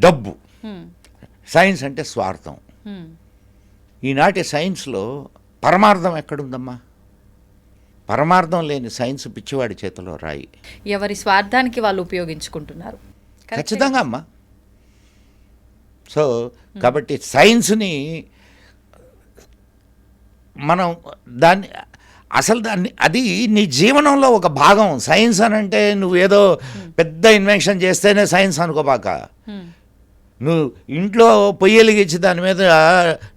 డబ్బు, సైన్స్ అంటే స్వార్థం. ఈనాటి సైన్స్లో పరమార్థం ఎక్కడుందమ్మా? పరమార్థం లేని సైన్స్ పిచ్చివాడి చేతిలో రాయి. ఎవరి స్వార్థానికి వాళ్ళు ఉపయోగించుకుంటున్నారు. ఖచ్చితంగా అమ్మా. సో కాబట్టి సైన్స్ని మనం దాన్ని అది నీ జీవనంలో ఒక భాగం. సైన్స్ అని అంటే నువ్వు ఏదో పెద్ద ఇన్వెన్షన్ చేస్తేనే సైన్స్ అనుకోబాక. నువ్వు ఇంట్లో పొయ్యి వెలిగించి దాని మీద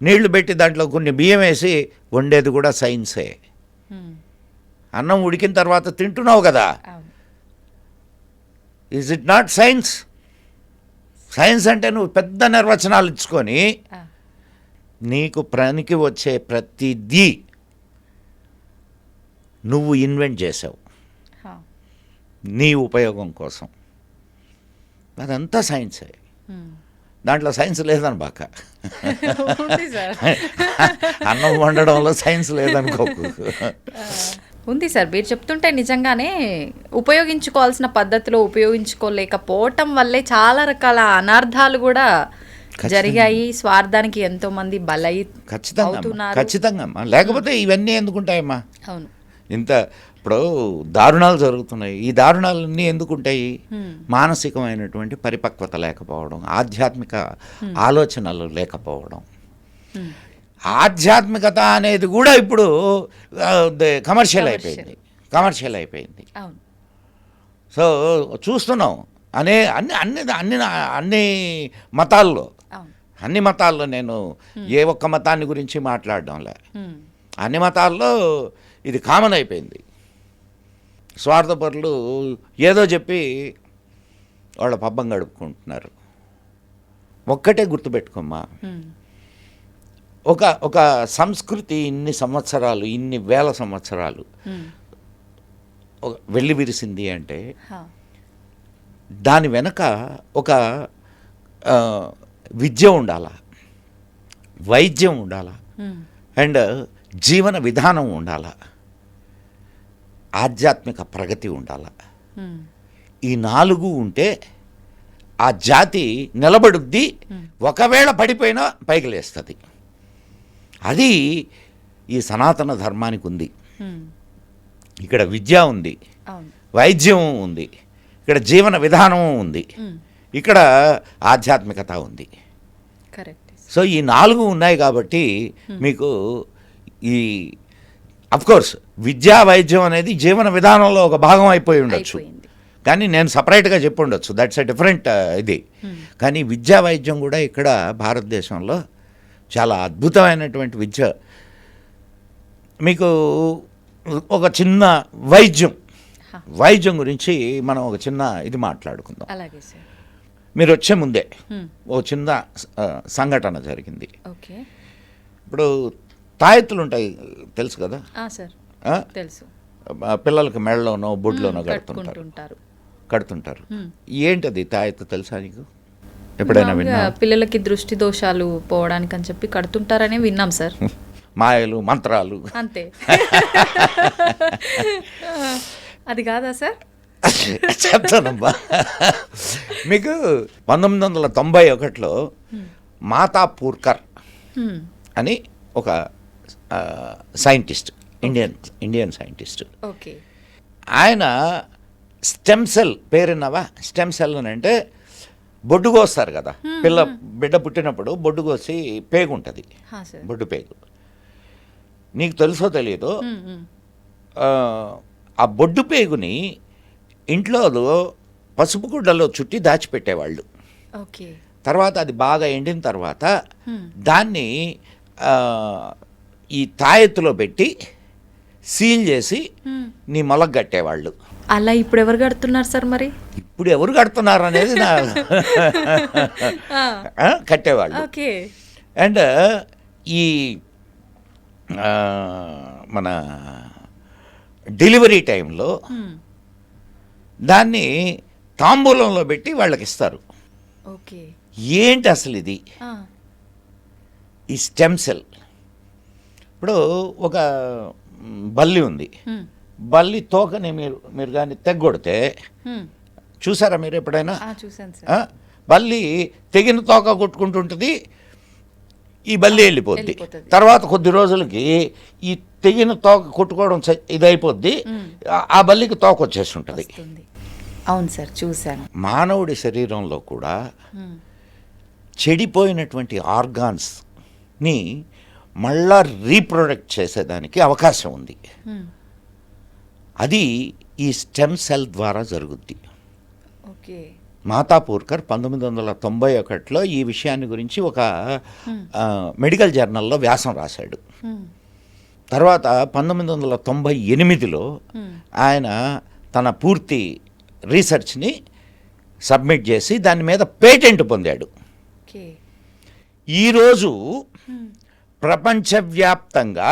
నీళ్లు పెట్టి దాంట్లో కొన్ని బియ్యం వేసి వండేది కూడా సైన్సే. అన్నం ఉడికిన తర్వాత తింటున్నావు కదా, అవును. Is it not science? Science అంటే నువ్వు పెద్ద నిర్వచనాలు ఇచ్చుకొని నీకు పనికి వచ్చే ప్రతిదీ నువ్వు ఇన్వెంట్ చేసావు నీ ఉపయోగం కోసం. అదంతా సైన్సే. దాంట్లో సైన్స్ లేదని బాక. ఉంది సార్. అన్నం వండడంలో సైన్స్ లేదనుకోకు. ఉంది సార్. మీరు చెప్తుంటే నిజంగానే ఉపయోగించుకోవాల్సిన పద్ధతిలో ఉపయోగించుకోలేకపోవటం వల్లే చాలా రకాల అనార్థాలు కూడా జరిగాయి. స్వార్థానికి ఎంతో మంది బలై అవుతున్నారు. ఖచ్చితంగా అమ్మా. లేకపోతే ఇవన్నీ ఎందుకుంటాయమ్మా? అవును. ఇంత ఇప్పుడు దారుణాలు జరుగుతున్నాయి. ఈ దారుణాలన్నీ ఎందుకుంటాయి? మానసికమైనటువంటి పరిపక్వత లేకపోవడం, ఆధ్యాత్మిక ఆలోచనలు లేకపోవడం. ఆధ్యాత్మికత అనేది కూడా ఇప్పుడు కమర్షియల్ అయిపోయింది. అవును. సో చూస్తున్నాం అన్ని అన్ని అన్ని అన్ని మతాల్లో అన్ని మతాల్లో నేను ఏ ఒక్క మతాన్ని గురించి మాట్లాడడంలే, అన్ని మతాల్లో ఇది కామన్ అయిపోయింది. స్వార్థపరులు ఏదో చెప్పి వాళ్ళ పబ్బం గడుపుకుంటున్నారు. ఒక్కటే గుర్తుపెట్టుకోమ్మా, ఒక సంస్కృతి ఇన్ని సంవత్సరాలు, ఇన్ని వేల సంవత్సరాలు వెళ్ళి విరిసింది అంటే దాని వెనక ఒక విద్య ఉండాలా, వైద్యం ఉండాలా, అండ్ జీవన విధానం ఉండాలా, ఆధ్యాత్మిక ప్రగతి ఉండాలా. ఈ 4 ఉంటే ఆ జాతి నిలబడుద్ది. ఒకవేళ పడిపోయినా పైకి లేస్తుంది. అది ఈ సనాతన ధర్మానికి ఉంది. ఇక్కడ విద్య ఉంది, వైద్యం ఉంది, ఇక్కడ జీవన విధానం ఉంది, ఇక్కడ ఆధ్యాత్మికత ఉంది. సో ఈ 4 ఉన్నాయి కాబట్టి మీకు ఈ అఫ్కోర్స్ విద్యా వైద్యం అనేది జీవన విధానంలో ఒక భాగం అయిపోయి ఉండొచ్చు, కానీ నేను సపరేట్గా చెప్పి ఉండొచ్చు, దట్స్ ఎ డిఫరెంట్ ఇది. కానీ విద్యా వైద్యం కూడా ఇక్కడ భారతదేశంలో చాలా అద్భుతమైనటువంటి విద్య. మీకు ఒక చిన్న వైద్యం గురించి మనం ఒక చిన్న ఇది మాట్లాడుకుందాం. అలాగే సార్. మీరు వచ్చే ముందే ఓ చిన్న సంఘటన జరిగింది. ఇప్పుడు తాయెత్తులు ఉంటాయి, తెలుసు కదా సార్? తెలుసు. పిల్లలకి మెడలోనో బొడ్లోనో కడుతుంటారు. ఏంటది తాయెత్తు తెలుసా నీకు? ఎప్పుడైనా విన్నా? పిల్లలకి దృష్టి దోషాలు పోవడానికి అని చెప్పి కడుతుంటారని విన్నాం సార్. మాయలు మంత్రాలు అంతే. అది కాదా సార్? చెప్తానమ్మా. మీకు 1991లో మాతా పూర్కర్ అని ఒక సైంటిస్ట్, ఇండియన్ సైంటిస్ట్, ఆయన స్టెమ్ సెల్ పేరున్నావా? స్టెమ్ సెల్ అని అంటే బొడ్డు కోస్తారు కదా, బిడ్డ పుట్టినప్పుడు బొడ్డు కోసి పేగు ఉంటుంది, బొడ్డు పేగు. నీకు తెలుసో తెలియదు, ఆ బొడ్డు పేగుని ఇంట్లో పసుపు గుడ్డలో చుట్టి దాచిపెట్టేవాళ్ళు. తర్వాత అది బాగా ఎండిన తర్వాత దాన్ని ఈ తాయెత్తులో పెట్టి సీల్ చేసి నీ మొలకు కట్టేవాళ్ళు. అలా ఇప్పుడు ఎవరు కడుతున్నారు సార్? మరి ఇప్పుడు ఎవరు కడుతున్నారు అనేది కట్టేవాళ్ళు. అండ్ ఈ మన డెలివరీ టైంలో దాన్ని తాంబూలంలో పెట్టి వాళ్ళకి ఇస్తారు. ఏంటి అసలు ఇది? ఈ స్టెమ్ సెల్. ఇప్పుడు ఒక బల్లి ఉంది, బల్లి తోకని మీరు కానీ తెగ్గొడితే చూసారా మీరు ఎప్పుడైనా? బల్లి తెగిన తోక కొట్టుకుంటుంటుంది, ఈ బల్లి వెళ్ళిపోద్ది. తర్వాత కొద్ది రోజులకి ఈ తెగిన తోక కొట్టుకోవడం ఇదైపోద్ది, ఆ బల్లికి తోక వచ్చేస్తుంటుంది. అవును సార్, చూశాను. మానవుడి శరీరంలో కూడా చెడిపోయినటువంటి ఆర్గాన్స్ని మళ్ళా రీప్రొడక్ట్ చేసేదానికి అవకాశం ఉంది. అది ఈ స్టెమ్ సెల్ ద్వారా జరుగుద్ది. మాతాపూర్కర్ 1991లో ఈ విషయాన్ని గురించి ఒక మెడికల్ జర్నల్లో వ్యాసం రాశాడు. తర్వాత 1998లో ఆయన తన పూర్తి రీసెర్చ్ని సబ్మిట్ చేసి దాని మీద పేటెంట్ పొందాడు. ఈరోజు ప్రపంచవ్యాప్తంగా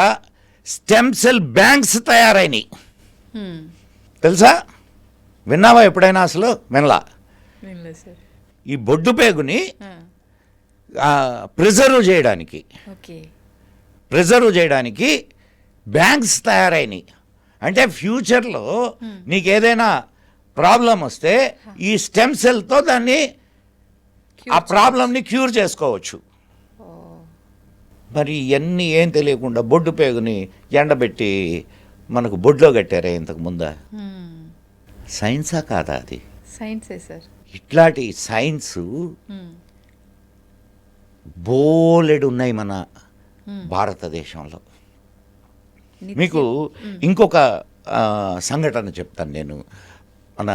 స్టెమ్ సెల్ బ్యాంక్స్ తయారైనాయి. తెలుసా? విన్నావా ఎప్పుడైనా? అసలు వినలా. ఈ బొడ్డు పేగుని ప్రిజర్వ్ చేయడానికి బ్యాంక్స్ తయారైనాయి. అంటే ఫ్యూచర్లో నీకు ఏదైనా ప్రాబ్లం వస్తే ఈ స్టెమ్ సెల్తో దాన్ని ఆ ప్రాబ్లంని క్యూర్ చేసుకోవచ్చు. మరి ఇవన్నీ ఏం తెలియకుండా బొడ్డు పేగుని ఎండబెట్టి మనకు బొడ్లో కట్టారే ఇంతకు ముందా? సైన్సా కాదా అది? సైన్సే సార్. ఇట్లాంటి సైన్స్ బోలెడు ఉన్నాయి మన భారతదేశంలో. మీకు ఇంకొక సంఘటన చెప్తాను నేను, మన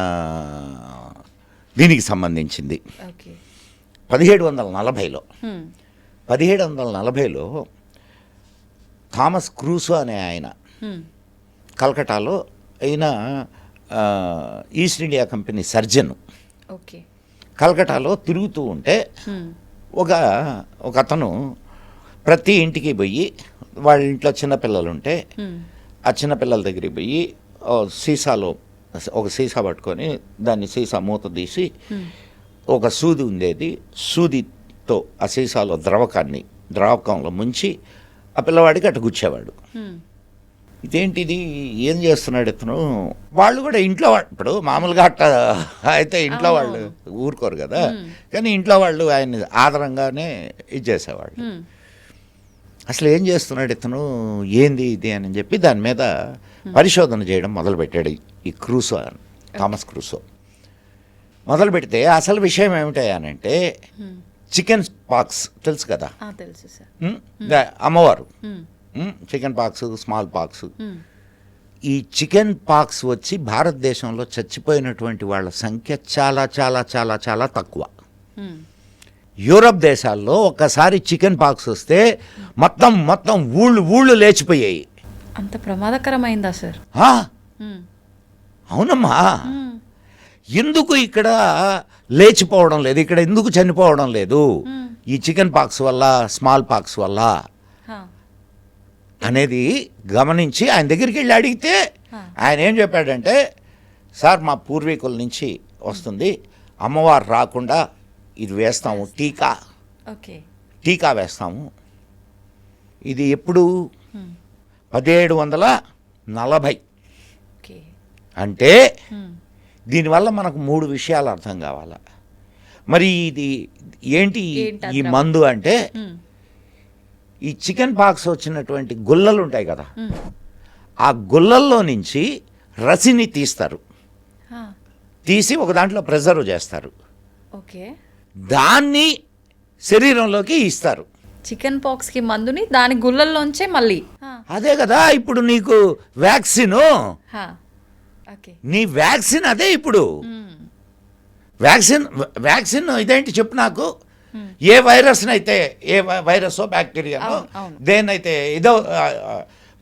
దీనికి సంబంధించింది. 1740లో థామస్ క్రూసో అనే ఆయన కలకటాలో అయిన ఈస్ట్ ఇండియా కంపెనీ సర్జన్ కలకటాలో తిరుగుతూ ఉంటే ఒక అతను ప్రతి ఇంటికి పోయి, వాళ్ళ ఇంట్లో చిన్నపిల్లలు ఉంటే ఆ చిన్నపిల్లల దగ్గరికి పోయి సీసాలో ఒక సీసా పట్టుకొని దాన్ని సీసా మూత తీసి ఒక సూది ఉండేది, సూదితో ఆ సీసాలో ద్రావకంలో ముంచి ఆ పిల్లవాడికి అటు గుచ్చేవాడు. ఇదేంటిది, ఏం చేస్తున్నాడు ఇతను? వాళ్ళు కూడా ఇంట్లో ఇప్పుడు మామూలుగా అట్ట అయితే ఇంట్లో వాళ్ళు ఊరుకోరు కదా, కానీ ఇంట్లో వాళ్ళు ఆయన్ని ఆదరంగానే ఇచ్చేసేవాళ్ళు. అసలు ఏం చేస్తున్నాడు ఇతను, ఏంది ఇది అని చెప్పి దాని మీద పరిశోధన చేయడం మొదలుపెట్టాడు ఈ క్రూసో, థామస్ క్రూసో. మొదలు పెడితే అసలు విషయం ఏమిటంటే చికెన్ పాక్స్ తెలుసు కదా, అమ్మవారు, చికెన్ పాక్స్, స్మాల్ పాక్స్. ఈ చికెన్ పాక్స్ వచ్చి భారతదేశంలో చచ్చిపోయినటువంటి వాళ్ళ సంఖ్య చాలా చాలా చాలా చాలా తక్కువ. యూరప్ దేశాల్లో ఒక్కసారి చికెన్ పాక్స్ వస్తే మొత్తం ఊళ్ళు లేచిపోయాయి. అంత ప్రమాదకరమైందా సార్? అవునమ్మా. ఎందుకు ఇక్కడ లేచిపోవడం లేదు, ఇక్కడ ఎందుకు చనిపోవడం లేదు ఈ చికెన్ పాక్స్ వల్ల, స్మాల్ పాక్స్ వల్ల అనేది గమనించి ఆయన దగ్గరికి వెళ్ళి అడిగితే ఆయన ఏం చెప్పాడంటే, సార్ మా పూర్వీకుల నుంచి వస్తుంది, అమ్మవారు రాకుండా ఇది వేస్తాము, టీకా వేస్తాము. ఇది ఎప్పుడు 1740. అంటే దీనివల్ల మనకు 3 విషయాలు అర్థం కావాలా. మరి ఇది ఏంటి ఈ మందు అంటే, ఈ చికెన్ పాక్స్ వచ్చినటువంటి గుల్లలు ఉంటాయి కదా, ఆ గుల్లల్లో నుంచి రసిని తీసి ఒక దాంట్లో ప్రిజర్వ్ చేస్తారు, దాన్ని శరీరంలోకి ఇస్తారు. చికెన్ పాక్స్ కి మందుని దాని గుల్లల్లోంచే మళ్ళీ. అదే కదా ఇప్పుడు నీకు వ్యాక్సిన్, నీ వ్యాక్సిన్ అదే. ఇప్పుడు వ్యాక్సిన్ ఇదేంటి చెప్పు నాకు. ఏ వైరస్ని అయితే, ఏ వైరస్ బ్యాక్టీరియానో దేన్నైతే ఇదో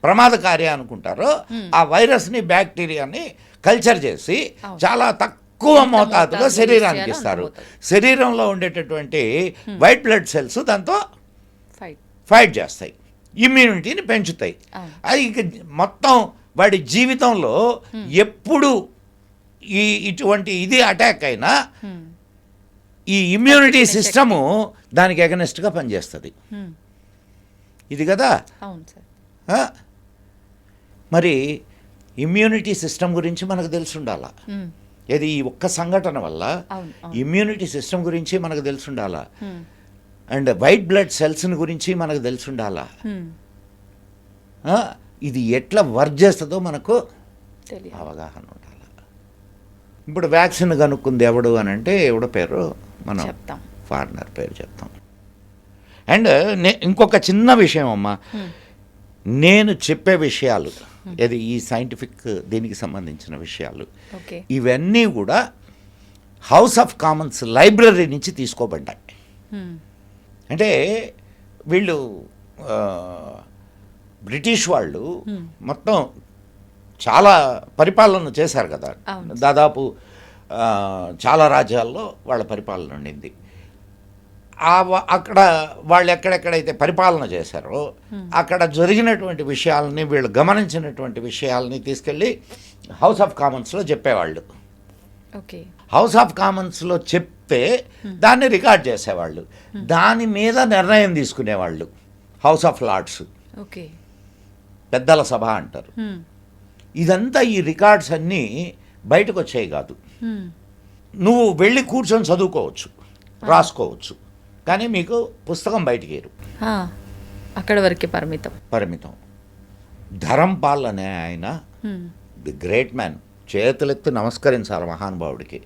ప్రమాదకారి అనుకుంటారో ఆ వైరస్ని, బ్యాక్టీరియాని కల్చర్ చేసి చాలా తక్కువ మోతాదులో శరీరానికి ఇస్తారు. శరీరంలో ఉండేటటువంటి వైట్ బ్లడ్ సెల్స్ దాంతో ఫైట్ చేస్తాయి, ఇమ్యూనిటీని పెంచుతాయి. అది ఇక మొత్తం వాడి జీవితంలో ఎప్పుడు ఇటువంటి ఇది అటాక్ అయినా ఈ ఇమ్యూనిటీ సిస్టము దానికి ఎగనెస్ట్గా పనిచేస్తుంది. ఇది కదా. మరి ఇమ్యూనిటీ సిస్టమ్ గురించి మనకు తెలిసి ఉండాలా. ఇది ఈ ఒక్క సంఘటన వల్ల ఇమ్యూనిటీ సిస్టమ్ గురించి మనకు తెలిసి ఉండాలా, అండ్ వైట్ బ్లడ్ సెల్స్ని గురించి మనకు తెలిసి ఉండాలా. ఇది ఎట్లా వర్క్ చేస్తుందో మనకు అవగాహన ఉండాలి. ఇప్పుడు వ్యాక్సిన్ కనుక్కుంది ఎవడు అని అంటే ఎవడో పేరు మనం ఫారినర్ పేరు చెప్తాం. అండ్ ఇంకొక చిన్న విషయం అమ్మా, నేను చెప్పే విషయాలు ఇది ఈ సైంటిఫిక్ దీనికి సంబంధించిన విషయాలు ఇవన్నీ కూడా హౌస్ ఆఫ్ కామన్స్ లైబ్రరీ నుంచి తీసుకోబడ్డాయి. అంటే వీళ్ళు బ్రిటిష్ వాళ్ళు మొత్తం చాలా పరిపాలన చేశారు కదా, అవును. దాదాపు చాలా రాజ్యాల్లో వాళ్ళ పరిపాలన ఉండింది. అక్కడ వాళ్ళు ఎక్కడెక్కడైతే పరిపాలన చేశారో అక్కడ జరిగినటువంటి విషయాలని, వీళ్ళు గమనించినటువంటి విషయాలని తీసుకెళ్ళి హౌస్ ఆఫ్ కామన్స్లో చెప్పేవాళ్ళు. ఓకే. హౌస్ ఆఫ్ కామన్స్లో చెప్తే దాన్ని రికార్డ్ చేసేవాళ్ళు, దాని మీద నిర్ణయం తీసుకునేవాళ్ళు. హౌస్ ఆఫ్ లార్డ్స్, ఓకే, పెద్దల సభ అంటారు. ఇదంతా ఈ రికార్డ్స్ అన్నీ బయటకు వచ్చాయి కాదు. నువ్వు వెళ్ళి కూర్చొని చదువుకోవచ్చు, రాసుకోవచ్చు, కానీ మీకు పుస్తకం బయటికి ఏరు, అక్కడ వరకే పరిమితం. ధరంపాల్ అనే ఆయన ది గ్రేట్ మ్యాన్, చేతులెత్తి నమస్కరించాలి మహానుభావుడికి.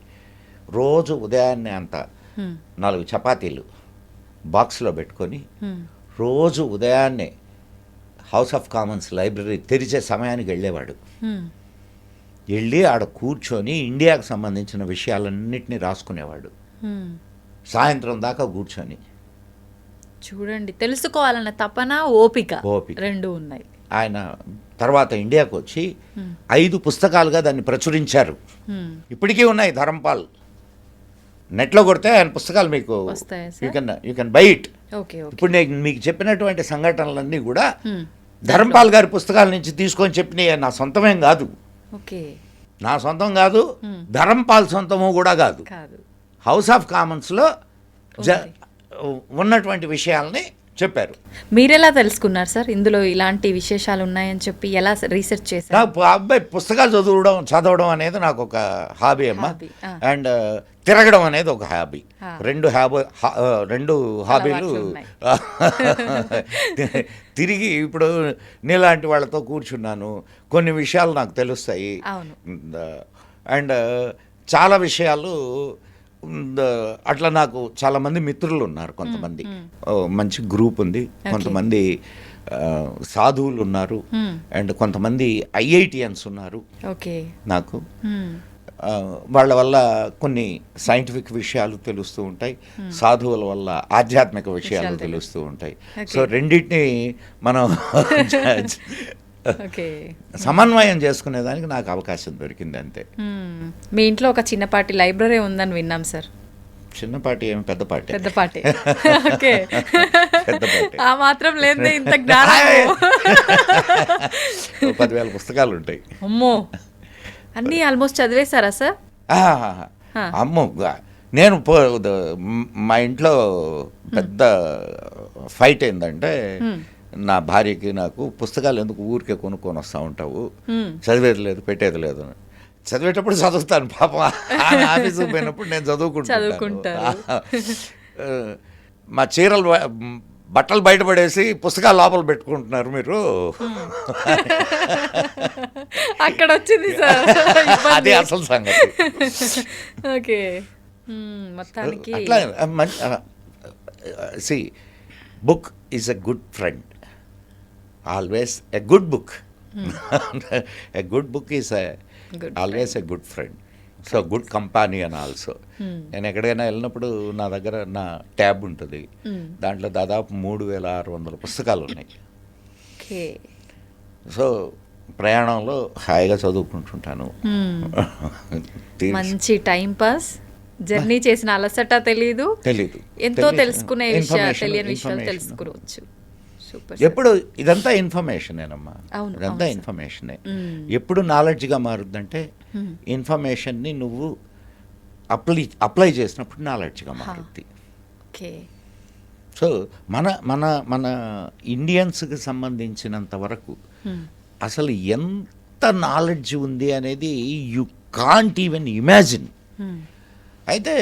రోజు ఉదయాన్నే అంత 4 చపాతీలు బాక్స్లో పెట్టుకొని రోజు ఉదయాన్నే హౌస్ ఆఫ్ కామన్స్ లైబ్రరీ తెరిచే సమయానికి వెళ్ళేవాడు. వెళ్ళి ఆడ కూర్చొని ఇండియాకు సంబంధించిన విషయాలన్నింటినీ రాసుకునేవాడు. సాయంత్రం దాకా కూర్చొని చూడండి, తెలుసుకోవాలన్న తపన, ఓపిక రెండు ఉన్నాయి. ఆయన తర్వాత ఇండియాకు వచ్చి 5 పుస్తకాలుగా దాన్ని ప్రచురించారు. ఇప్పటికీ ఉన్నాయి ధరంపాల్. నెట్లో కొడితే ఆయన పుస్తకాలు మీకు యూ కెన్ బై ఇట్. ఇప్పుడు నేను మీకు చెప్పినటువంటి సంఘటనలన్నీ కూడా ధరంపాల్ గారి పుస్తకాల నుంచి తీసుకొని చెప్పినవి. నా సొంతమేం కాదు, నా సొంతం కాదు, ధరంపాల్ సొంతము కూడా కాదు. హౌస్ ఆఫ్ కామన్స్లో ఉన్నటువంటి విషయాల్ని చెప్పారు. మీరెలా తెలుసుకున్నారు సార్ ఇందులో ఇలాంటి విశేషాలు ఉన్నాయని చెప్పి? ఎలా రీసెర్చ్ చేశారు? నాకు అబ్బాయి పుస్తకాలు చదవడం అనేది నాకు ఒక హాబీ అమ్మా. అండ్ తిరగడం అనేది ఒక హాబీ. రెండు హాబీలు తిరిగి ఇప్పుడు నీలాంటి వాళ్ళతో కూర్చున్నాను, కొన్ని విషయాలు నాకు తెలుస్తాయి. అండ్ చాలా విషయాలు అట్లా నాకు చాలామంది మిత్రులు ఉన్నారు. కొంతమంది మంచి గ్రూప్ ఉంది, కొంతమంది సాధువులు ఉన్నారు, అండ్ కొంతమంది ఐఐటియన్స్ ఉన్నారు నాకు. వాళ్ళ వల్ల కొన్ని సైంటిఫిక్ విషయాలు తెలుస్తూ ఉంటాయి, సాధువుల వల్ల ఆధ్యాత్మిక విషయాలు తెలుస్తూ ఉంటాయి. సో రెండింటినీ మనం సమన్వయం చేసుకునేదానికి నాకు అవకాశం దొరికింది అంతే. మీ ఇంట్లో ఒక చిన్నపాటి లైబ్రరీ ఉందని విన్నాం సార్. చిన్నపాటి ఏమి, పెద్దపాటి. ఆ మాత్రం లేదు, ఇంత జ్ఞానం. 10,000 పుస్తకాలు ఉంటాయి. అమ్మో, అన్నీ ఆల్మోస్ట్ చదివేశారా సార్? అమ్మో, నేను మా ఇంట్లో పెద్ద ఫైట్ ఏంటంటే, నా భార్యకి నాకు పుస్తకాలు ఎందుకు ఊరికే కొనుక్కొని వస్తూ ఉంటావు, చదివేది లేదు పెట్టేది లేదు. చదివేటప్పుడు చదువుతాను, పాపం ఆఫీసు పోయినప్పుడు నేను చదువుకుంటాను. మా చీరలు బట్టలు బయటపడేసి పుస్తకాలు లోపల పెట్టుకుంటున్నారు మీరు, అక్కడ వచ్చింది సార్ అదే అసలు సంగతి. ఓకే, మొత్తానికి అట్లా see book is a good friend, always a good book. A good book is always a good friend, so good companion also. నేను ఎక్కడికైనా వెళ్ళినప్పుడు నా దగ్గర నా ట్యాబ్ ఉంటుంది, దాంట్లో దాదాపు 3,600 పుస్తకాలు ఉన్నాయి. సో ప్రయాణంలో హాయిగా చదువుకుంటుంటాను. మంచి టైం పాస్, జర్నీ చేసిన అలసట తెలీదు, ఎంతో తెలుసుకునే విషయాలు, తెలియని విషయాలు తెలుసుకోవచ్చు. ఎప్పుడు ఇదంతా ఇన్ఫర్మేషనేనమ్మా, ఇదంతా ఇన్ఫర్మేషనే. ఎప్పుడు నాలెడ్జ్గా మారుద్దంటే ఇన్ఫర్మేషన్ని నువ్వు అప్లై చేసినప్పుడు నాలెడ్జ్గా మారుద్ది. సో మన మన మన ఇండియన్స్కి సంబంధించినంత వరకు అసలు ఎంత నాలెడ్జ్ ఉంది అనేది యు కాంట్ ఈవెన్ ఇమాజిన్. అయితే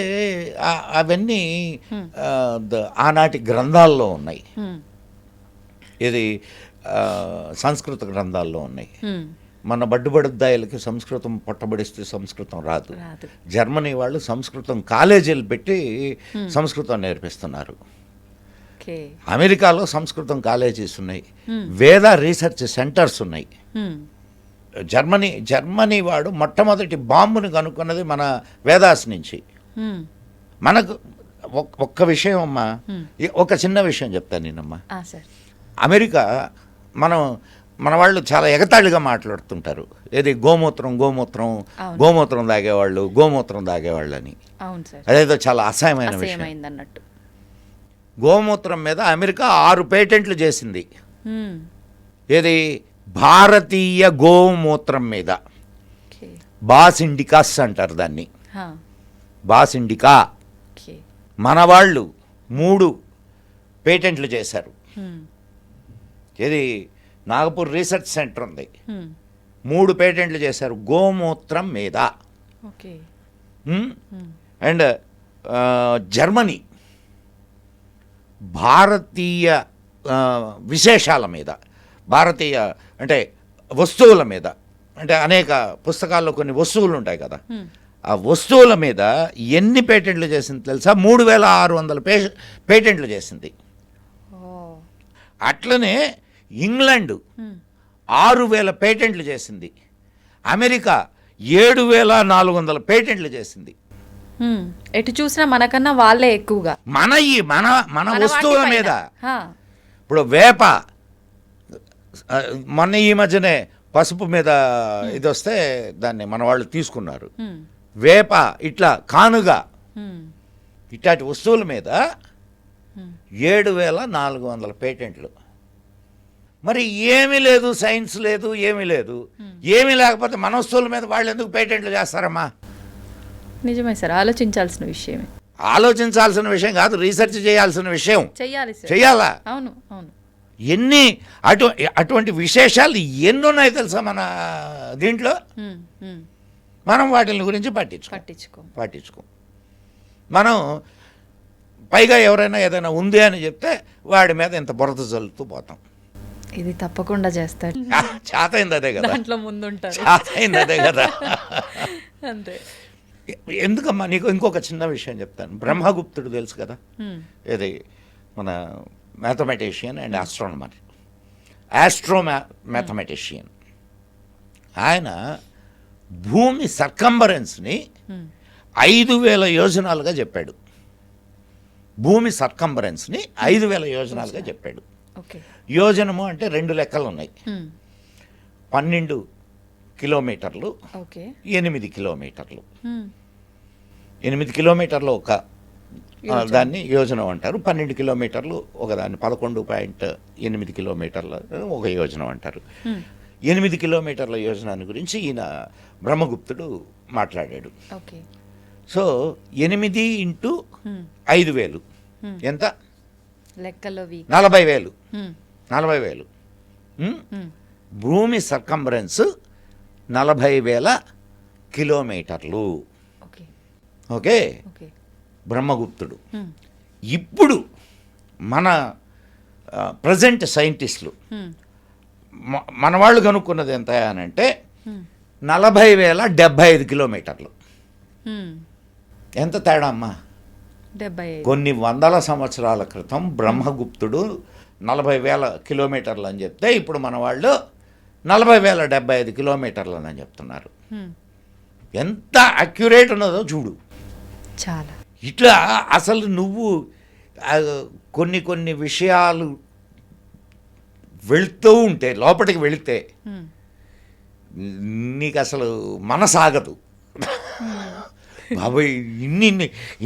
అవన్నీ ఆనాటి గ్రంథాల్లో ఉన్నాయి, ఇది సంస్కృత గ్రంథాల్లో ఉన్నాయి. మన బడ్డుబడుద్దాయిలకి సంస్కృతం పొట్టబడిస్తే సంస్కృతం రాదు. జర్మనీ వాళ్ళు సంస్కృతం కాలేజీలు పెట్టి సంస్కృతం నేర్పిస్తున్నారు. అమెరికాలో సంస్కృతం కాలేజీస్ ఉన్నాయి, వేద రీసెర్చ్ సెంటర్స్ ఉన్నాయి. జర్మనీ వాడు మొట్టమొదటి బాంబుని కనుక్కున్నది మన వేదాస్ నుంచి. మనకు ఒక్క విషయం అమ్మా, ఒక చిన్న విషయం చెప్తాను నేనమ్మా. సార్. అమెరికా మన వాళ్ళు చాలా ఎగతాళిగా మాట్లాడుతుంటారు. ఏది గోమూత్రం తాగేవాళ్ళు అని. అవును సార్. అదేదో చాలా అసహ్యమైన విషయం. అన్నట్టు గోమూత్రం మీద అమెరికా 6 పేటెంట్లు చేసింది. ఏది భారతీయ గోమూత్రం మీద. బాస్ ఇండికాస్ అంటారు దాన్ని, బాస్ ఇండికా. మన వాళ్ళు 3 పేటెంట్లు చేశారు. ఏది నాగపూర్ రీసెర్చ్ సెంటర్ ఉంది, 3 పేటెంట్లు చేశారు గోమూత్రం మీద. అండ్ జర్మనీ భారతీయ విశేషాల మీద, భారతీయ అంటే వస్తువుల మీద, అంటే అనేక పుస్తకాల్లో కొన్ని వస్తువులు ఉంటాయి కదా, ఆ వస్తువుల మీద ఎన్ని పేటెంట్లు చేసింది తెలుసా? 3600 పేటెంట్లు చేసింది. అట్లనే ఇంగ్లాండ్ 6000 పేటెంట్లు చేసింది. అమెరికా 7400 పేటెంట్లు చేసింది. ఎటు చూసినా మనకన్నా వాళ్ళే ఎక్కువగా మన వస్తువుల మీద. ఇప్పుడు వేప, మొన్న ఈ మధ్యనే పసుపు మీద ఇది వస్తే దాన్ని మన వాళ్ళు తీసుకున్నారు. వేప, ఇట్లా కానుగా, ఇట్లాంటి వస్తువుల మీద 7400 పేటెంట్లు. మరి ఏమీ లేదు, సైన్స్ లేదు, ఏమీ లేదు. ఏమీ లేకపోతే మన వస్తువుల మీద వాళ్ళు ఎందుకు పేటెంట్లు చేస్తారమ్మా? నిజమే సార్, ఆలోచించాల్సిన విషయమే. ఆలోచించాల్సిన విషయం కాదు, రీసెర్చ్ చేయాల్సిన విషయం. చెయ్యాలా? అవును అవును. ఎన్ని అటువంటి విశేషాలు ఎన్ని ఉన్నాయి తెలుసా మన దీంట్లో? మనం వాటి గురించి పట్టించుకో. మనం పైగా ఎవరైనా ఏదైనా ఉంది అని చెప్తే వాడి మీద ఇంత బురద జల్లుతూ పోతాం. ఇది తప్పకుండా చేస్తాడు. చాతైంది అదే కదా, దాంట్లో ముందుంటారు. చాతైంది అదే కదా. అంతే. ఎందుకమ్మా నీకు ఇంకొక చిన్న విషయం చెప్తాను. బ్రహ్మగుప్తుడు తెలుసు కదా, ఇది మన మ్యాథమెటిషియన్ అండ్ ఆస్ట్రోనమర్, మ్యాథమెటిషియన్. ఆయన భూమి సర్కంబరెన్స్ని 5000 యోజనాలుగా చెప్పాడు. భూమి సర్కంబరెన్స్ని 5000 యోజనాలుగా చెప్పాడు. యోజనము అంటే 2 లెక్కలు ఉన్నాయి. 12 కిలోమీటర్లు, 8 కిలోమీటర్లు. 8 కిలోమీటర్లు ఒక దాన్ని యోజనం అంటారు. 12 కిలోమీటర్లు ఒకదాన్ని, 11.8 కిలోమీటర్ల ఒక యోజనం అంటారు. 8 కిలోమీటర్ల యోజనాన్ని గురించి ఈయన బ్రహ్మగుప్తుడు మాట్లాడాడు. సో 8 ఇంటూ 5000 ఎంత? లెక్కలో 40,000. భూమి సర్కంబరెన్స్ 40,000 కిలోమీటర్లు. ఓకే, బ్రహ్మగుప్తుడు. ఇప్పుడు మన ప్రజెంట్ సైంటిస్టులు మన వాళ్ళు కనుక్కున్నది ఎంత అని అంటే 40,075 కిలోమీటర్లు. ఎంత తేడా అమ్మా? కొన్ని వందల సంవత్సరాల క్రితం బ్రహ్మగుప్తుడు 40,000 కిలోమీటర్లు అని చెప్తే ఇప్పుడు మన వాళ్ళు 40,075 కిలోమీటర్లు అని చెప్తున్నారు. ఎంత అక్యురేట్ ఉన్నదో చూడు. చాలా. ఇట్లా అసలు నువ్వు కొన్ని విషయాలు వెళ్తూ ఉంటే, లోపలికి వెళితే నీకు అసలు మనసాగదు. బాబోయ్,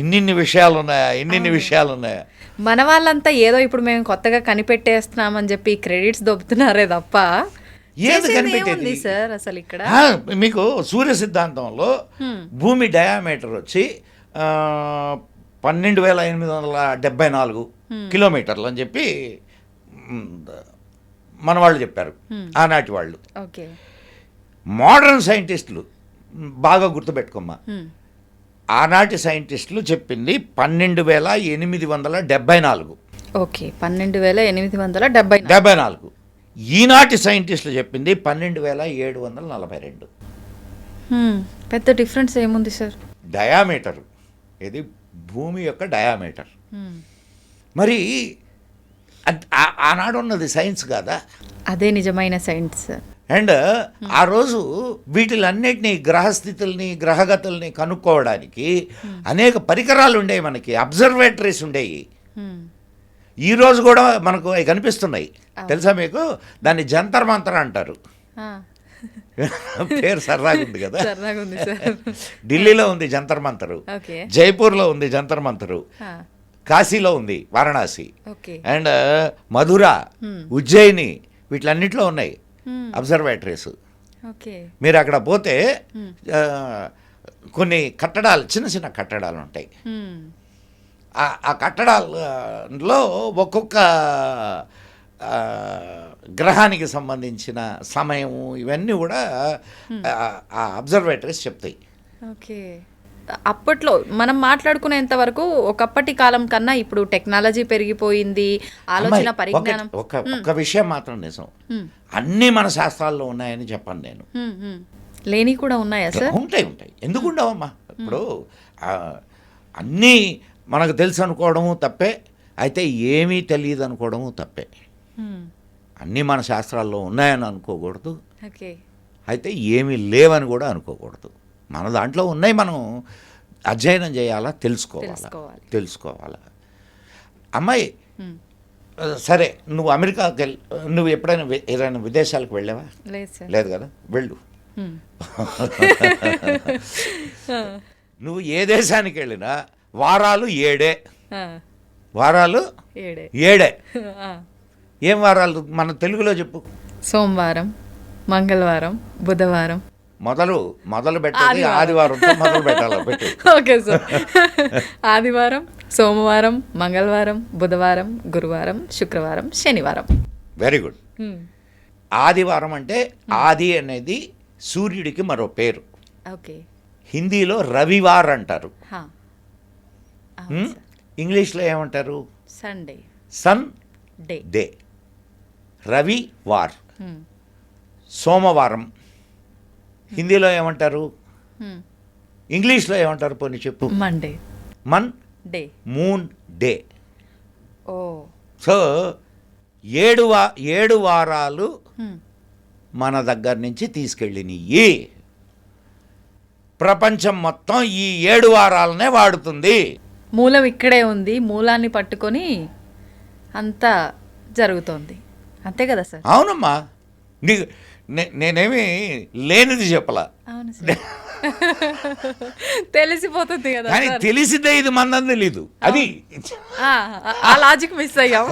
ఇన్ని విషయాలు ఉన్నాయా. మన వాళ్ళంతా ఏదో ఇప్పుడు మేము కొత్తగా కనిపెట్టేస్తున్నామని చెప్పి క్రెడిట్స్ దొబ్బుతున్నారే తప్ప ఏది కనిపెట్టేది సార్ అసలు ఇక్కడ? మీకు సూర్య సిద్ధాంతంలో భూమి డయామీటర్ వచ్చి 12,874 కిలోమీటర్లు అని చెప్పి మన వాళ్ళు చెప్పారు, ఆనాటి వాళ్ళు. మోడర్న్ సైంటిస్టులు బాగా గుర్తుపెట్టుకోమ్మా, ఆనాటి సైంటిస్టులు చెప్పింది 12,874. ఓకే, 12,874. ఈనాటి సైంటిస్టులు చెప్పింది 12,742. పెద్ద డిఫరెన్స్ ఏముంది సార్? డయామీటర్, ఇది భూమి యొక్క డయామీటర్. మరి ఆనాడు ఉన్నది సైన్స్ కాదా? అదే నిజమైన సైన్స్ సార్. అండ్ ఆ రోజు వీటిలన్నిటినీ గ్రహస్థితుల్ని గ్రహగతుల్ని కనుక్కోవడానికి అనేక పరికరాలు ఉండేవి, మనకి అబ్జర్వేటరీస్ ఉండేవి. ఈ రోజు కూడా మనకు అవి కనిపిస్తున్నాయి, తెలుసా మీకు? దాన్ని జంతర్ మంతర్ అంటారు. పేరు సరదాగా ఉంది కదా. ఢిల్లీలో ఉంది జంతర్ మంతరు, జైపూర్లో ఉంది జంతర్ మంతరు, కాశీలో ఉంది వారణాసి, అండ్ మధుర, ఉజ్జయిని, వీటిలన్నింటిలో ఉన్నాయి అబ్జర్వేటరీస్. మీరు అక్కడ పోతే కొన్ని కట్టడాలు, చిన్న చిన్న కట్టడాలు ఉంటాయి. ఆ కట్టడాల్లో ఒక్కొక్క గ్రహానికి సంబంధించిన సమయము ఇవన్నీ కూడా ఆ అబ్జర్వేటరీస్ చెప్తాయి. ఓకే. అప్పట్లో మనం మాట్లాడుకునేంత వరకు ఒకప్పటి కాలం కన్నా ఇప్పుడు టెక్నాలజీ పెరిగిపోయింది, ఆలోచన పరిజ్ఞానం. ఒక విషయం మాత్రం నిజం, అన్నీ మన శాస్త్రాల్లో ఉన్నాయని చెప్పను నేను. లేని కూడా ఉన్నాయా సార్? ఉంటాయి. ఎందుకు ఉండవమ్మా? ఇప్పుడు అన్నీ మనకు తెలుసు అనుకోవడము తప్పే, అయితే ఏమీ తెలియదు అనుకోవడము తప్పే. అన్నీ మన శాస్త్రాల్లో ఉన్నాయని అనుకోకూడదు, అయితే ఏమీ లేవని కూడా అనుకోకూడదు. మన దాంట్లో ఉన్నాయి, మనం అధ్యయనం చేయాలా, తెలుసుకోవాలా. అమ్మాయి సరే, నువ్వు అమెరికాకి వెళ్ళి, నువ్వు ఎప్పుడైనా ఏదైనా విదేశాలకు వెళ్ళావా? లేదు కదా, వెళ్ళు. నువ్వు ఏ దేశానికి వెళ్ళినా వారాలు 7. ఏం వారాలు మన తెలుగులో చెప్పు? సోమవారం, మంగళవారం, బుధవారం. మొదలు పెట్టాలి, ఆదివారంతో మొదలు పెట్టాలి. Okay sir. ఆదివారం, సోమవారం, మంగళవారం, బుధవారం, గురువారం, శుక్రవారం, శనివారం. Very good. ఆదివారం అంటే ఆది అనేది సూర్యుడికి మరో పేరు. ఓకే. హిందీలో రవివార్ అంటారు, ఇంగ్లీష్లో ఏమంటారు? Sunday. రవివార్. సోమవారం హిందీలో ఏమంటారు? ఇంగ్లీష్లో ఏమంటారు? పోనీ చెప్పు. Moon day. సో 7 వారాలు మన దగ్గర నుంచి తీసుకెళ్ళినవి. ప్రపంచం మొత్తం ఈ 7 వారాలనే వాడుతుంది. మూలం ఇక్కడే ఉంది, మూలాన్ని పట్టుకొని అంతా జరుగుతోంది, అంతే కదా సార్? అవునమ్మా, నీకు నేనేమి లేనిది చెప్పలా. అవును సార్, తెలిసిపోతుంది కదా. కానీ తెలిసిందే, ఇది మందని తెలీదు, అది ఆ లాజిక్ మిస్ అయ్యాం.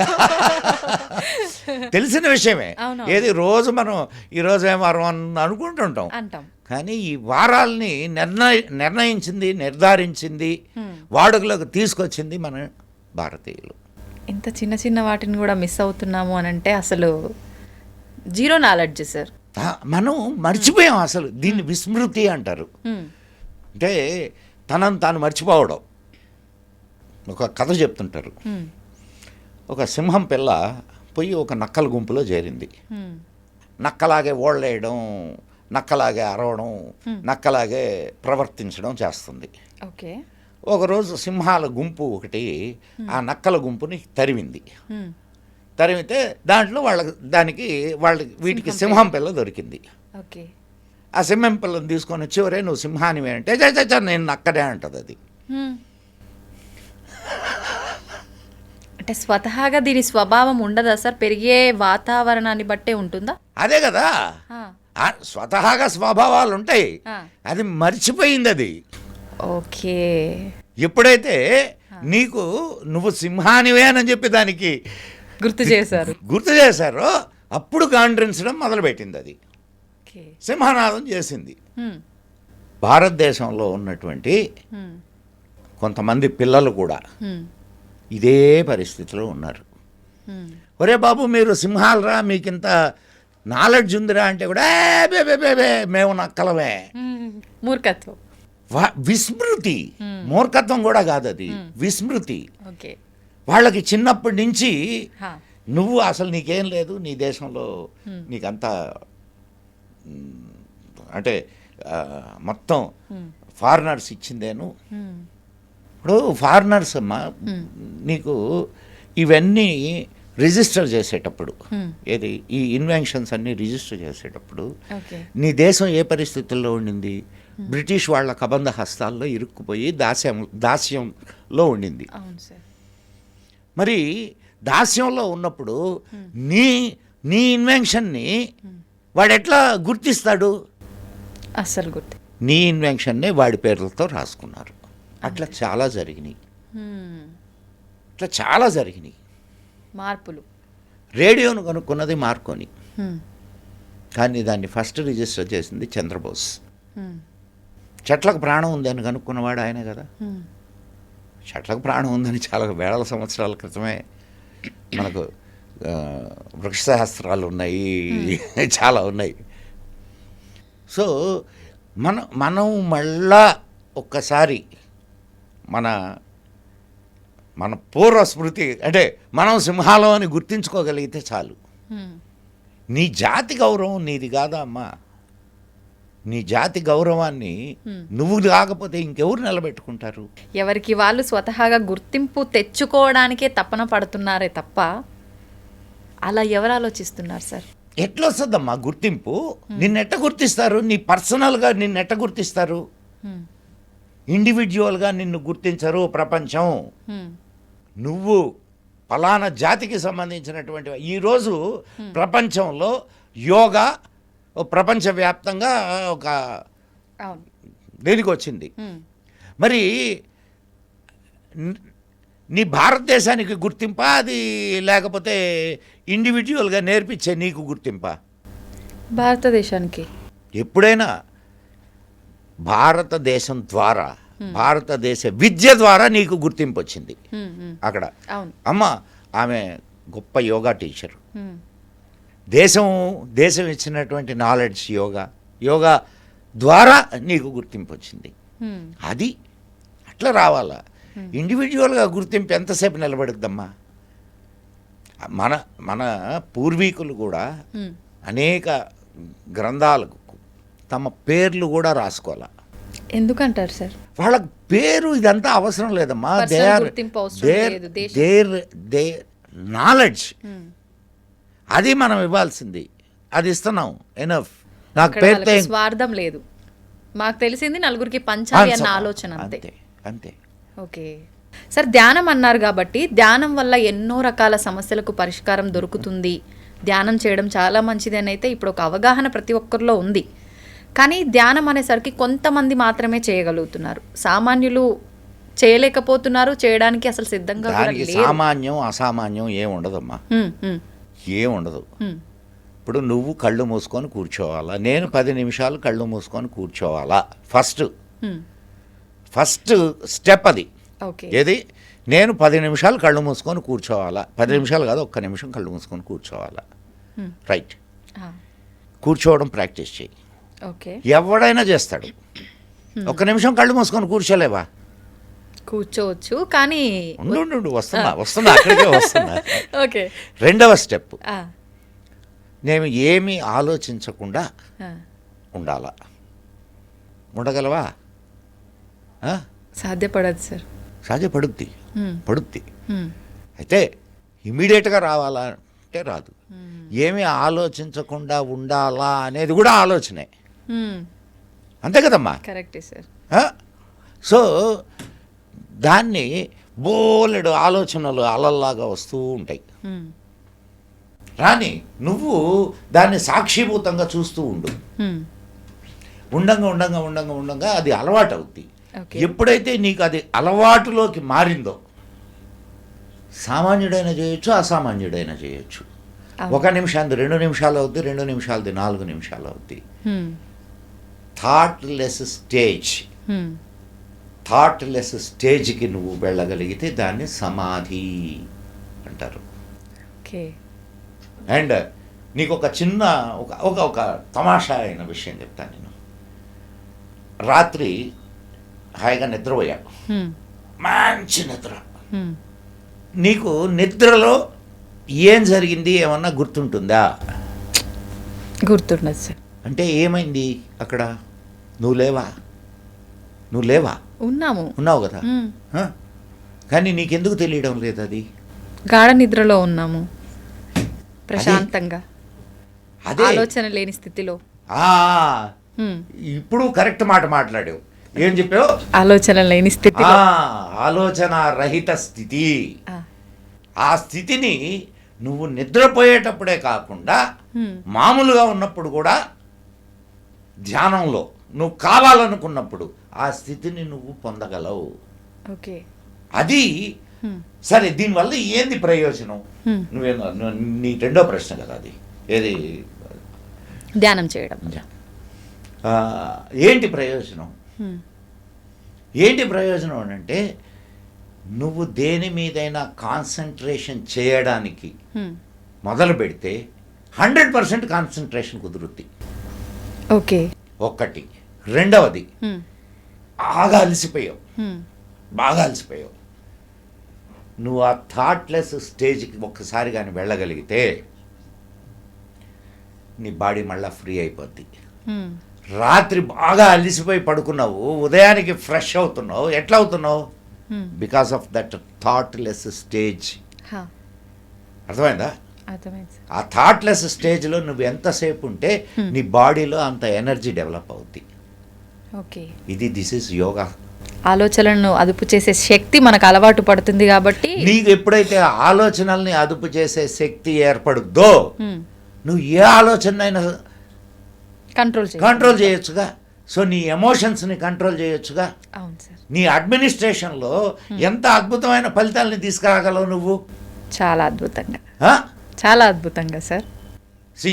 తెలిసిన విషయమే. ఏది రోజు మనం ఈరోజు ఏం వారం అని అనుకుంటుంటాం, కానీ ఈ వారాల్ని నిర్ణయించింది, నిర్ధారించింది, వాడుకలోకి తీసుకొచ్చింది మన భారతీయులు. ఇంత చిన్న చిన్న వాటిని కూడా మిస్ అవుతున్నాము అని అంటే అసలు జీరో నాలెడ్జ్ సార్. మనం మర్చిపోయాం అసలు. దీన్ని విస్మృతి అంటారు. అంటే తనను తాను మర్చిపోవడం. ఒక కథ చెప్తుంటారు. ఒక సింహం పిల్ల పోయి ఒక నక్కల గుంపులో చేరింది. నక్కలాగే ఓళ్ళేయడం, నక్కలాగే అరవడం, నక్కలాగే ప్రవర్తించడం చేస్తుంది. ఓకే. ఒకరోజు సింహాల గుంపు ఒకటి ఆ నక్కల గుంపుని తరిమింది. తరిమితే దాంట్లో వీటికి సింహం పిల్ల దొరికింది. ఆ సింహం పిల్లని తీసుకొని వచ్చి, ఒరే నువ్వు సింహానివే అంటే, నేను నక్కనే అంటది అది. అంటే స్వతహాగా దీని స్వభావం ఉండదా సార్? పెరిగే వాతావరణాన్ని బట్టే ఉంటుందా? అదే కదా, స్వతహాగా స్వభావాలు ఉంటాయి, అది మర్చిపోయింది అది. ఓకే. ఎప్పుడైతే నువ్వు సింహానివే అని చెప్పి దానికి గుర్తు చేశారో అప్పుడు గాండ్రించడం మొదలుపెట్టింది. అది సింహనాదం చేసింది. భారతదేశంలో ఉన్నటువంటి కొంతమంది పిల్లలు కూడా ఇదే పరిస్థితిలో ఉన్నారు. ఒరే బాబు, మీరు సింహాలరా, మీకింత నాలెడ్జ్ ఉందిరా అంటే కూడా మేము నక్కలమే. మూర్ఖత్వం, విస్మృతి. మూర్ఖత్వం కూడా కాదు అది, విస్మృతి. వాళ్ళకి చిన్నప్పటి నుంచి నువ్వు అసలు నీకేం లేదు, నీ దేశంలో నీకంతా అంటే మొత్తం ఫారినర్స్ ఇచ్చిందేను. ఇప్పుడు ఫారినర్స్ అమ్మా నీకు ఇవన్నీ రిజిస్టర్ చేసేటప్పుడు Hmm. ఏది ఈ ఇన్వెన్షన్స్ అన్నీ రిజిస్టర్ చేసేటప్పుడు ఓకే. నీ దేశం ఏ పరిస్థితుల్లో ఉండింది? బ్రిటిష్ వాళ్ళ కబంధ హస్తాల్లో ఇరుక్కుపోయి దాస్యంలో ఉండింది. అవును సార్. మరి దాస్యంలో ఉన్నప్పుడు నీ నీ ఇన్వెన్షన్ని వాడు ఎట్లా గుర్తిస్తాడు? అస్సలు గుర్తు. నీ ఇన్వెన్షన్నే వాడి పేర్లతో రాసుకున్నారు. అట్లా చాలా జరిగినాయి. ఇట్లా చాలా జరిగినాయి. మార్పులు. రేడియోను కనుక్కున్నది మార్కోని, Hmm. కానీ దాన్ని ఫస్ట్ రిజిస్టర్ చేసింది చంద్రబోస్. Hmm. చెట్లకు ప్రాణం ఉందని కనుక్కున్నవాడు ఆయనే కదా. Hmm. చెట్లకు ప్రాణం ఉందని చాలా వేల సంవత్సరాల క్రితమే మనకు వృక్షశాస్త్రాలు ఉన్నాయి, చాలా ఉన్నాయి. సో మనం మళ్ళా ఒక్కసారి మన పూర్వ స్మృతి అంటే మనం సింహాలం అని గుర్తించుకోగలిగితే చాలు. Hmm. నీ జాతి గౌరవం నీది కాదా అమ్మా? నీ జాతి గౌరవాన్ని నువ్వు కాకపోతే ఇంకెవరు నిలబెట్టుకుంటారు? ఎవరికి వాళ్ళు స్వతహాగా గుర్తింపు తెచ్చుకోవడానికే తపన పడుతున్నారే తప్ప అలా ఎవరు ఆలోచిస్తున్నారు సార్? ఎట్లా వస్తుందమ్మా గుర్తింపు? నిన్నెట్ట గుర్తిస్తారు? నీ పర్సనల్గా నిన్నెట్ట గుర్తిస్తారు? Hmm. ఇండివిజువల్గా నిన్ను గుర్తించరు ప్రపంచం. Hmm. నువ్వు ఫలానా జాతికి సంబంధించినటువంటి ఈరోజు ప్రపంచంలో యోగా ప్రపంచవ్యాప్తంగా ఒక అవును. దేనికి వచ్చింది. Hmm. మరి నీ భారతదేశానికి గుర్తింపా అది, లేకపోతే ఇండివిజువల్గా నేర్పించే నీకు గుర్తింపా? భారతదేశానికి. ఎప్పుడైనా భారతదేశం ద్వారా, భారతదేశ విద్య ద్వారా నీకు గుర్తింపు వచ్చింది. Hmm. Hmm. అక్కడ అవును. అమ్మ ఆమె గొప్ప యోగా టీచరు. Hmm. దేశం ఇచ్చినటువంటి నాలెడ్జ్ యోగా ద్వారా నీకు గుర్తింపు వచ్చింది. Hmm. అది అట్లా రావాలా. ఇండివిజువల్గా గుర్తింపు ఎంతసేపు నిలబడుద్దమ్మా? మన పూర్వీకులు కూడా Hmm. అనేక గ్రంథాలకు తమ పేర్లు కూడా రాసుకోవాలా. ఎందుకంటారు సార్? వాళ్ళకి పేరు ఇదంతా అవసరం లేదమ్మా. Personal గుర్తింపు అవసరం లేదు, దేర్ నాలెడ్జ్ Hmm. అది మనం ఇవ్వాల్సింది. అది ఇస్తున్నాం ఎనఫ్. నాకు అక్కడ పేరుతో వాళ్ళకి స్వార్థం లేదు. మాకు తెలిసింది నలుగురికి పంచాలి అన్న ఆలోచన అంతే. అంతే. ఓకే సార్, ధ్యానం అన్నారు కాబట్టి ధ్యానం వల్ల ఎన్నో రకాల సమస్యలకు పరిష్కారం దొరుకుతుంది, ధ్యానం చేయడం చాలా మంచిది అని అయితే ఇప్పుడు ఒక అవగాహన ప్రతి ఒక్కరిలో ఉంది. కానీ ధ్యానం అనేసరికి కొంతమంది మాత్రమే చేయగలుగుతున్నారు, సామాన్యులు చేయలేకపోతున్నారు, చేయడానికి అసలు సిద్ధంగా కూడా దానికి లేరు. సామాన్యం అసామాన్యం ఏముండదమ్మా, ఏముండదు. ఇప్పుడు నువ్వు కళ్ళు మూసుకొని కూర్చోవాలా, నేను 10 నిమిషాలు కళ్ళు మూసుకొని కూర్చోవాలా. ఫస్ట్ స్టెప్ అది. ఓకే. ఏది? నేను 10 నిమిషాలు కళ్ళు మూసుకొని కూర్చోవాలా. 10 నిమిషాలు కాదు, 1 నిమిషం కళ్ళు మూసుకొని కూర్చోవాలా. రైట్. కూర్చోవడం ప్రాక్టీస్ చేయి. ఓకే. ఎవడైనా చేస్తాడు. 1 నిమిషం కళ్ళు మూసుకొని కూర్చోలేవా? కూర్చోవచ్చు, కానీ ఉండు వస్తున్నా అక్కడికే వస్తున్నా. ఓకే. రెండవ స్టెప్, నేను ఏమీ ఆలోచించకుండా ఉండాలా. ఉండగలవా? సాధ్యపడదు సార్. పడుద్ది. అయితే ఇమీడియట్గా రావాలా అంటే రాదు. ఏమీ ఆలోచించకుండా ఉండాలా అనేది కూడా ఆలోచనే. అంతే కదమ్మా? కరెక్టే సార్. సో దాన్ని బోలెడు ఆలోచనలు అలల్లాగా వస్తూ ఉంటాయి. రాని నువ్వు దాన్ని సాక్షిభూతంగా చూస్తూ ఉండు. ఉండంగా అది అలవాటు అవుద్ది. ఎప్పుడైతే నీకు అది అలవాటులోకి మారిందో, సామాన్యుడైనా చేయొచ్చు, అసామాన్యుడైనా చేయొచ్చు. 1 నిమిషానికి 2 నిమిషాలు అవుద్ది, 2 నిమిషాలది 4 నిమిషాలు అవుద్ది. థాట్లెస్ స్టేజ్కి నువ్వు వెళ్ళగలిగితే దాన్ని సమాధి అంటారు. అండ్ నీకు ఒక చిన్న ఒక తమాషా అయిన విషయం చెప్తాను. నేను రాత్రి హాయిగా నిద్రపోయాను, మంచి నిద్ర. నీకు నిద్రలో ఏం జరిగింది ఏమన్నా గుర్తుంటుందా? గుర్తుండదు సార్. అంటే ఏమైంది అక్కడ? నువ్వు లేవా? ఉన్నావు కదా. కానీ నీకెందుకు తెలియడం లేదు? అది గాఢ నిద్రలో ఉన్నాము. ప్రశాంతంగా అదే ఆలోచన లేని స్థితిలో. ఆ, ఇప్పుడు కరెక్ట్ మాట మాట్లాడావు. ఏం చెప్పావు? ఆలోచన లేని స్థితి. ఆలోచన రహిత స్థితి. ఆ స్థితిని నువ్వు నిద్రపోయేటప్పుడే కాకుండా మామూలుగా ఉన్నప్పుడు కూడా ధ్యానంలో నువ్వు కావాలనుకున్నప్పుడు ఆ స్థితిని నువ్వు పొందగలవు. ఓకే. అది సరే, దీనివల్ల ఏంది ప్రయోజనం? నీ రెండో ప్రశ్న కదా అది. ఏది? ధ్యానం చేయడం. ఏంటి ప్రయోజనం? ఏంటి ప్రయోజనం అని అంటే, నువ్వు దేని మీదైనా కాన్సన్ట్రేషన్ చేయడానికి మొదలు పెడితే 100% కాన్సన్ట్రేషన్ కుదురుద్ది. ఓకే. ఒకటి. రెండవది, బాగా అలసిపోయావు, బాగా అలసిపోయావు. నువ్వు ఆ థాట్లెస్ స్టేజ్కి ఒక్కసారి కానీ వెళ్ళగలిగితే నీ బాడీ మళ్ళీ ఫ్రీ అయిపోద్ది. రాత్రి బాగా అలిసిపోయి పడుకున్నావు, ఉదయానికి ఫ్రెష్ అవుతున్నావు. ఎట్లా అవుతున్నావు? Because of that thoughtless stage. అర్థమైందా? ఆ థాట్లెస్ స్టేజ్లో నువ్వు ఎంతసేపు ఉంటే నీ బాడీలో అంత ఎనర్జీ డెవలప్ అవుద్ది. ఓకే. This is yoga. ఆలోచనలను అదుపు చేసే శక్తి మనకు అలవాటు పడుతుంది కాబట్టి, నీకు ఎప్పుడైతే ఆలోచనల్ని అదుపు చేసే శక్తి ఏర్పడుద్దో నువ్వు ఏ ఆలోచనైనా కంట్రోల్ చేయొచ్చుగా. సో నీ ఎమోషన్స్ని కంట్రోల్ చేయొచ్చుగా. అవును సార్. నీ అడ్మినిస్ట్రేషన్లో ఎంత అద్భుతమైన ఫలితాలని తీసుకురాగలవు నువ్వు. చాలా అద్భుతంగా, చాలా అద్భుతంగా సార్.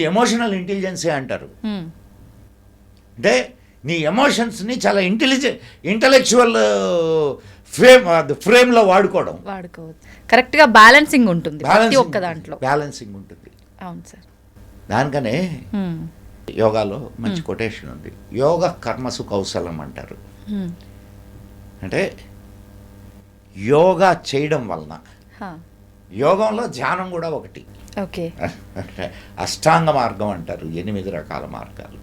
ఎమోషనల్ ఇంటెలిజెన్సీ అంటారు. అంటే నీ ఎమోషన్స్ని చాలా ఇంటలెక్చువల్ ఫ్రేమ్లో వాడుకోవచ్చు. కరెక్ట్గా బ్యాలెన్సింగ్ ఉంటుంది ప్రతి ఒక్క దాంట్లో. బ్యాలెన్సింగ్ ఉంటుంది. అవును సార్. దానికనే యోగాలో మంచి కొటేషన్ ఉంది. యోగ కర్మసు కౌశలం అంటారు. అంటే యోగా చేయడం వలన, యోగంలో ధ్యానం కూడా ఒకటి. ఓకే. అష్టాంగ మార్గం అంటారు, 8 రకాల మార్గాలు.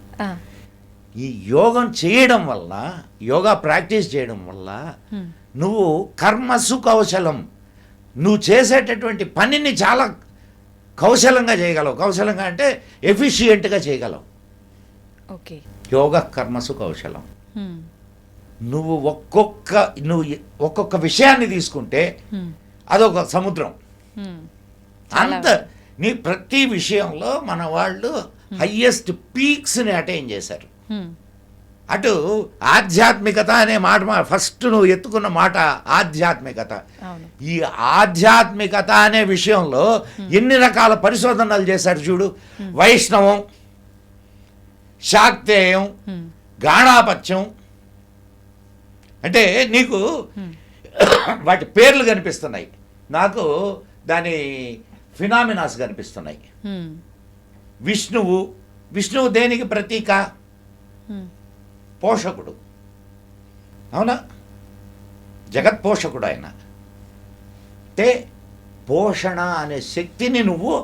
ఈ యోగం చేయడం వల్ల, యోగా ప్రాక్టీస్ చేయడం వల్ల నువ్వు కర్మసు కౌశలం, నువ్వు చేసేటటువంటి పనిని చాలా కౌశలంగా చేయగలవు. కౌశలంగా అంటే ఎఫిషియెంట్గా చేయగలవు. ఓకే. యోగ కర్మసు కౌశలం. నువ్వు ఒక్కొక్క విషయాన్ని తీసుకుంటే అదొక సముద్రం. అంత నీ ప్రతి విషయంలో మన వాళ్ళు హయ్యెస్ట్ పీక్స్ని అటైన్ చేశారు. అటు ఆధ్యాత్మికత అనే మాట, ఫస్ట్ నువ్వు ఎత్తుకున్న మాట ఆధ్యాత్మికత. ఈ ఆధ్యాత్మికత అనే విషయంలో ఎన్ని రకాల పరిశోధనలు చేశారు చూడు. వైష్ణవం, శాక్తేయం, గాణాపత్యం. అంటే నీకు వాటి పేర్లు కనిపిస్తున్నాయి, నాకు దాని ఫినామినాస్ కనిపిస్తున్నాయి. విష్ణువు దేనికి ప్రతీక? పోషకుడు. అవునా? జగత్ పోషకుడు ఆయన. అంటే పోషణ అనే శక్తిని నువ్వు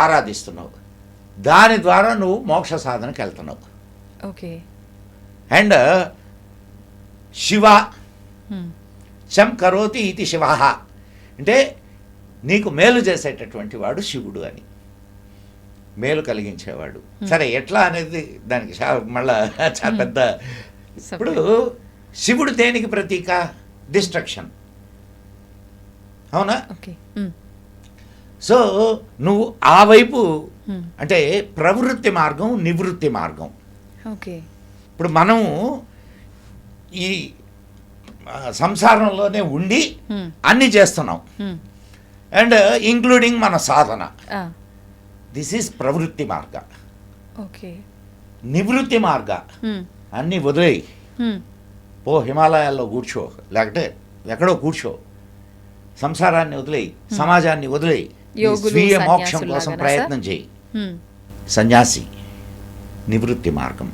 ఆరాధిస్తున్నావు. దాని ద్వారా నువ్వు మోక్ష సాధనకి వెళ్తున్నావు. ఓకే. అండ్ శివ శం కరోతి ఇది శివ, అంటే నీకు మేలు చేసేటటువంటి వాడు శివుడు అని, మేలు కలిగించేవాడు. సరే, ఎట్లా అనేది దానికి మళ్ళా చాలా పెద్ద. ఇప్పుడు శివుడు దేనికి ప్రతీక? డిస్ట్రక్షన్. అవునా? సో నువ్వు ఆ వైపు, అంటే ప్రవృత్తి మార్గం, నివృత్తి మార్గం. ఓకే. ఇప్పుడు మనము ఈ సంసారంలోనే ఉండి అన్నీ చేస్తున్నాం, అండ్ ఇంక్లూడింగ్ మన సాధన. దిస్ ఈజ్ ప్రవృత్తి మార్గ. ఓకే. నివృత్తి మార్గ. అన్నీ వదిలేయి, పో హిమాలయాల్లో కూర్చో, లేకపోతే ఎక్కడో కూర్చో. సంసారాన్ని వదిలేయి, సమాజాన్ని వదిలేయి, స్వీయ మోక్షం కోసం ప్రయత్నం చేయి. సన్యాసి నివృత్తి మార్గం.